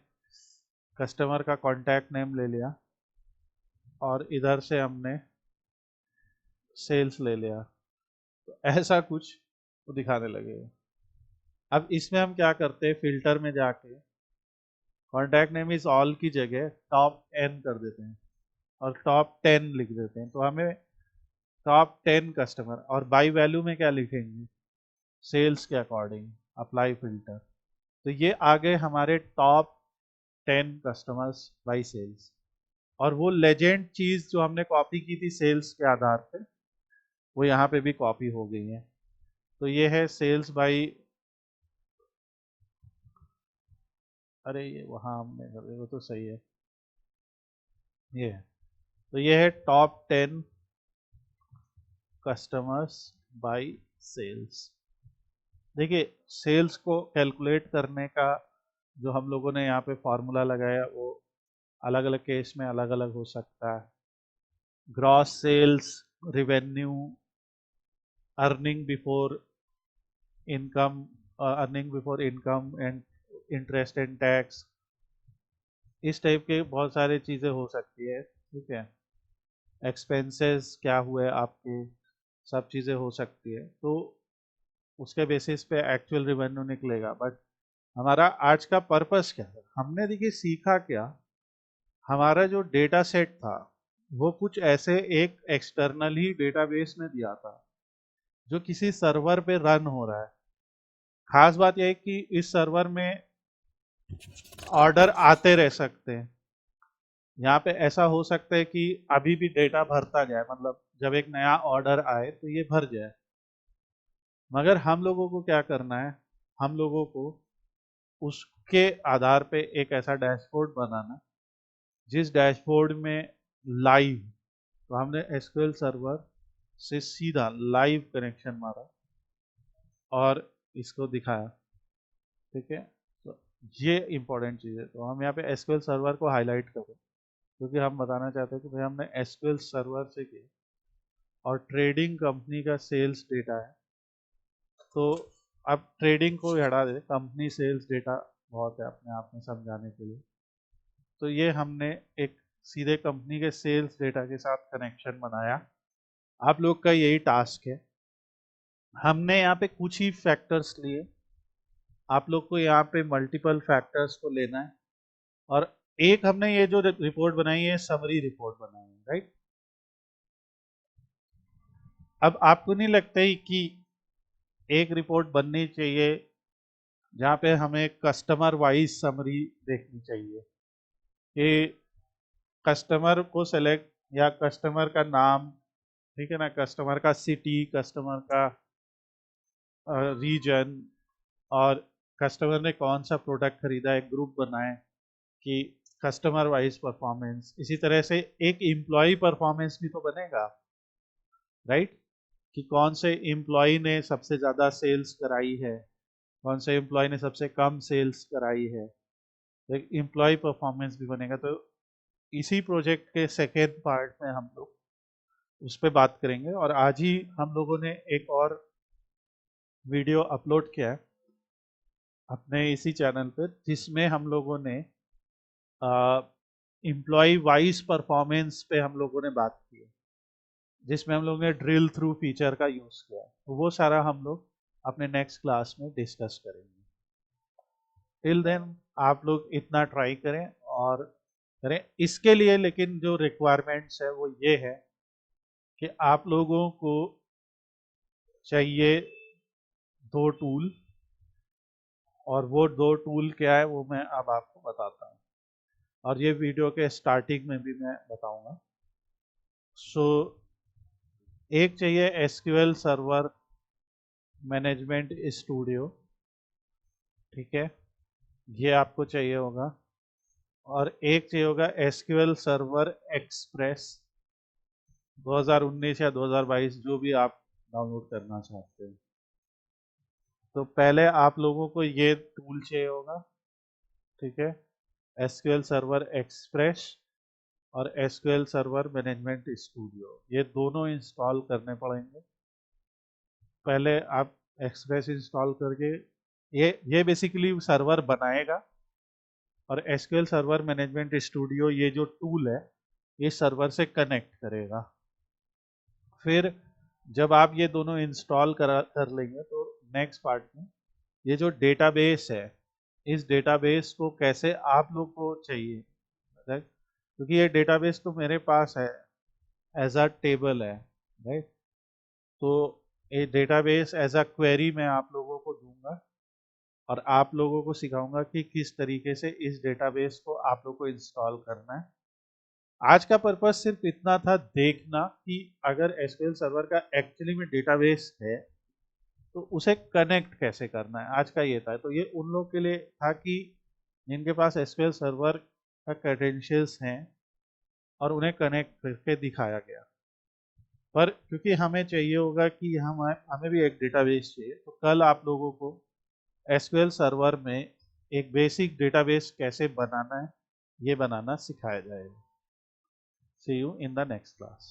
कस्टमर का कॉन्टैक्ट नेम ले लिया, और इधर से हमने सेल्स ले लिया। तो ऐसा कुछ वो दिखाने लगेगा। अब इसमें हम क्या करते हैं, फिल्टर में जाके कॉन्टैक्ट नेम इज ऑल की जगह टॉप 10 कर देते हैं, और टॉप 10 लिख देते हैं। तो हमें टॉप 10 कस्टमर, और बाई वैल्यू में क्या लिखेंगे, सेल्स के अकॉर्डिंग अप्लाई फिल्टर। तो ये आ गए हमारे टॉप 10 कस्टमर्स बाई सेल्स। और वो लेजेंड चीज जो हमने कॉपी की थी सेल्स के आधार पे, वो यहाँ पे भी कॉपी हो गई है। तो ये है सेल्स बाई, अरे ये वहाँ हमने कर दिया, वो तो सही है। ये है, तो ये है टॉप 10 कस्टमर्स बाय सेल्स। देखिए, सेल्स को कैलकुलेट करने का जो हम लोगों ने यहाँ पे फॉर्मूला लगाया, वो अलग अलग केस में अलग अलग हो सकता है। Gross sales, revenue, earning before income, earning before income and interest and tax, इस टाइप के बहुत सारी चीज़ें हो सकती है। ठीक है, एक्सपेंसेस क्या हुए आपके, सब चीज़ें हो सकती है। तो उसके बेसिस पे एक्चुअल रिवेन्यू निकलेगा। बट हमारा आज का पर्पस क्या है, हमने देखिए सीखा क्या, हमारा जो डेटा सेट था वो कुछ ऐसे एक एक्सटर्नल ही डेटाबेस में दिया था, जो किसी सर्वर पे रन हो रहा है। खास बात यह है कि इस सर्वर में ऑर्डर आते रह सकते हैं। यहाँ पे ऐसा हो सकता है कि अभी भी डेटा भरता जाए, मतलब जब एक नया ऑर्डर आए तो ये भर जाए। मगर हम लोगों को क्या करना है, हम लोगों को उसके आधार पे एक ऐसा डैशबोर्ड बनाना, जिस डैशबोर्ड में लाइव, तो हमने एसक्यूएल सर्वर से सीधा लाइव कनेक्शन मारा और इसको दिखाया। ठीक है, तो ये इंपॉर्टेंट चीज़ है। तो हम यहाँ पे एसक्यूएल सर्वर को हाईलाइट करें, क्योंकि हम बताना चाहते हैं कि भाई हमने एसक्यूएल सर्वर से किया, और ट्रेडिंग कंपनी का सेल्स डेटा है। तो अब ट्रेडिंग को हटा दे, कंपनी सेल्स डेटा बहुत है अपने आप में समझाने के लिए। तो ये हमने एक सीधे कंपनी के सेल्स डेटा के साथ कनेक्शन बनाया। आप लोग का यही टास्क है। हमने यहाँ पे कुछ ही फैक्टर्स लिए, आप लोग को यहाँ पे मल्टीपल फैक्टर्स को लेना है। और एक हमने ये जो रिपोर्ट बनाई है, समरी रिपोर्ट बनाई है, राइट। अब आपको नहीं लगता ही कि एक रिपोर्ट बननी चाहिए जहाँ पे हमें कस्टमर वाइज समरी देखनी चाहिए, कि कस्टमर को सेलेक्ट, या कस्टमर का नाम, ठीक है ना, कस्टमर का सिटी, कस्टमर का रीजन, और कस्टमर ने कौन सा प्रोडक्ट खरीदा, एक ग्रुप बनाए कि कस्टमर वाइज परफॉर्मेंस। इसी तरह से एक एम्प्लॉय परफॉर्मेंस भी तो बनेगा, राइट, कि कौन से एम्प्लॉय ने सबसे ज़्यादा सेल्स कराई है, कौन से एम्प्लॉय ने सबसे कम सेल्स कराई है। तो एक एम्प्लॉय परफॉर्मेंस भी बनेगा। तो इसी प्रोजेक्ट के सेकेंड पार्ट में हम लोग उस पर बात करेंगे। और आज ही हम लोगों ने एक और वीडियो अपलोड किया है अपने इसी चैनल पर, जिसमें हम लोगों ने एम्प्लॉय वाइज परफॉर्मेंस पे हम लोगों ने बात की है, जिसमें हम लोगों ने ड्रिल थ्रू फीचर का यूज़ किया है। तो वो सारा हम लोग अपने नेक्स्ट क्लास में डिस्कस करेंगे। टिल देन आप लोग इतना ट्राई करें और करें इसके लिए। लेकिन जो रिक्वायरमेंट्स है वो ये है कि आप लोगों को चाहिए 2 टूल, और वो 2 टूल क्या है वो मैं अब आपको बताता हूँ, और ये वीडियो के स्टार्टिंग में भी मैं बताऊंगा। सो एक चाहिए एसक्यूएल सर्वर मैनेजमेंट स्टूडियो, ठीक है, ये आपको चाहिए होगा। और एक चाहिए होगा एसक्यूएल सर्वर एक्सप्रेस 2019 या 2022, जो भी आप डाउनलोड करना चाहते हैं। तो पहले आप लोगों को ये टूल चाहिए होगा, ठीक है, एसक्यूएल सर्वर एक्सप्रेस और एसक्यूएल सर्वर मैनेजमेंट स्टूडियो, ये दोनों इंस्टॉल करने पड़ेंगे। पहले आप एक्सप्रेस इंस्टॉल करके, ये बेसिकली सर्वर बनाएगा, और एसक्यूएल सर्वर मैनेजमेंट स्टूडियो ये जो टूल है ये सर्वर से कनेक्ट करेगा। फिर जब आप ये दोनों इंस्टॉल कर लेंगे तो नेक्स्ट पार्ट में ये जो डेटाबेस है, इस डेटाबेस को कैसे आप लोग को चाहिए, राइट, क्योंकि ये डेटाबेस तो मेरे पास है एज अ टेबल है, राइट। तो ये डेटाबेस एज अ क्वेरी मैं आप लोगों को दूंगा, और आप लोगों को सिखाऊंगा कि किस तरीके से इस डेटाबेस को आप लोग को इंस्टॉल करना है। आज का पर्पस सिर्फ इतना था देखना कि अगर एसक्यूएल सर्वर का एक्चुअली में डेटाबेस है तो उसे कनेक्ट कैसे करना है, आज का ये था। तो ये उन लोगों के लिए था कि जिनके पास एसक्यूएल सर्वर का क्रेडेंशियल्स हैं और उन्हें कनेक्ट करके दिखाया गया। पर क्योंकि हमें चाहिए होगा कि हमें भी एक डेटाबेस चाहिए, तो कल आप लोगों को एसक्यूएल सर्वर में एक बेसिक डेटाबेस कैसे बनाना है ये बनाना सिखाया जाएगा। See you in the next class.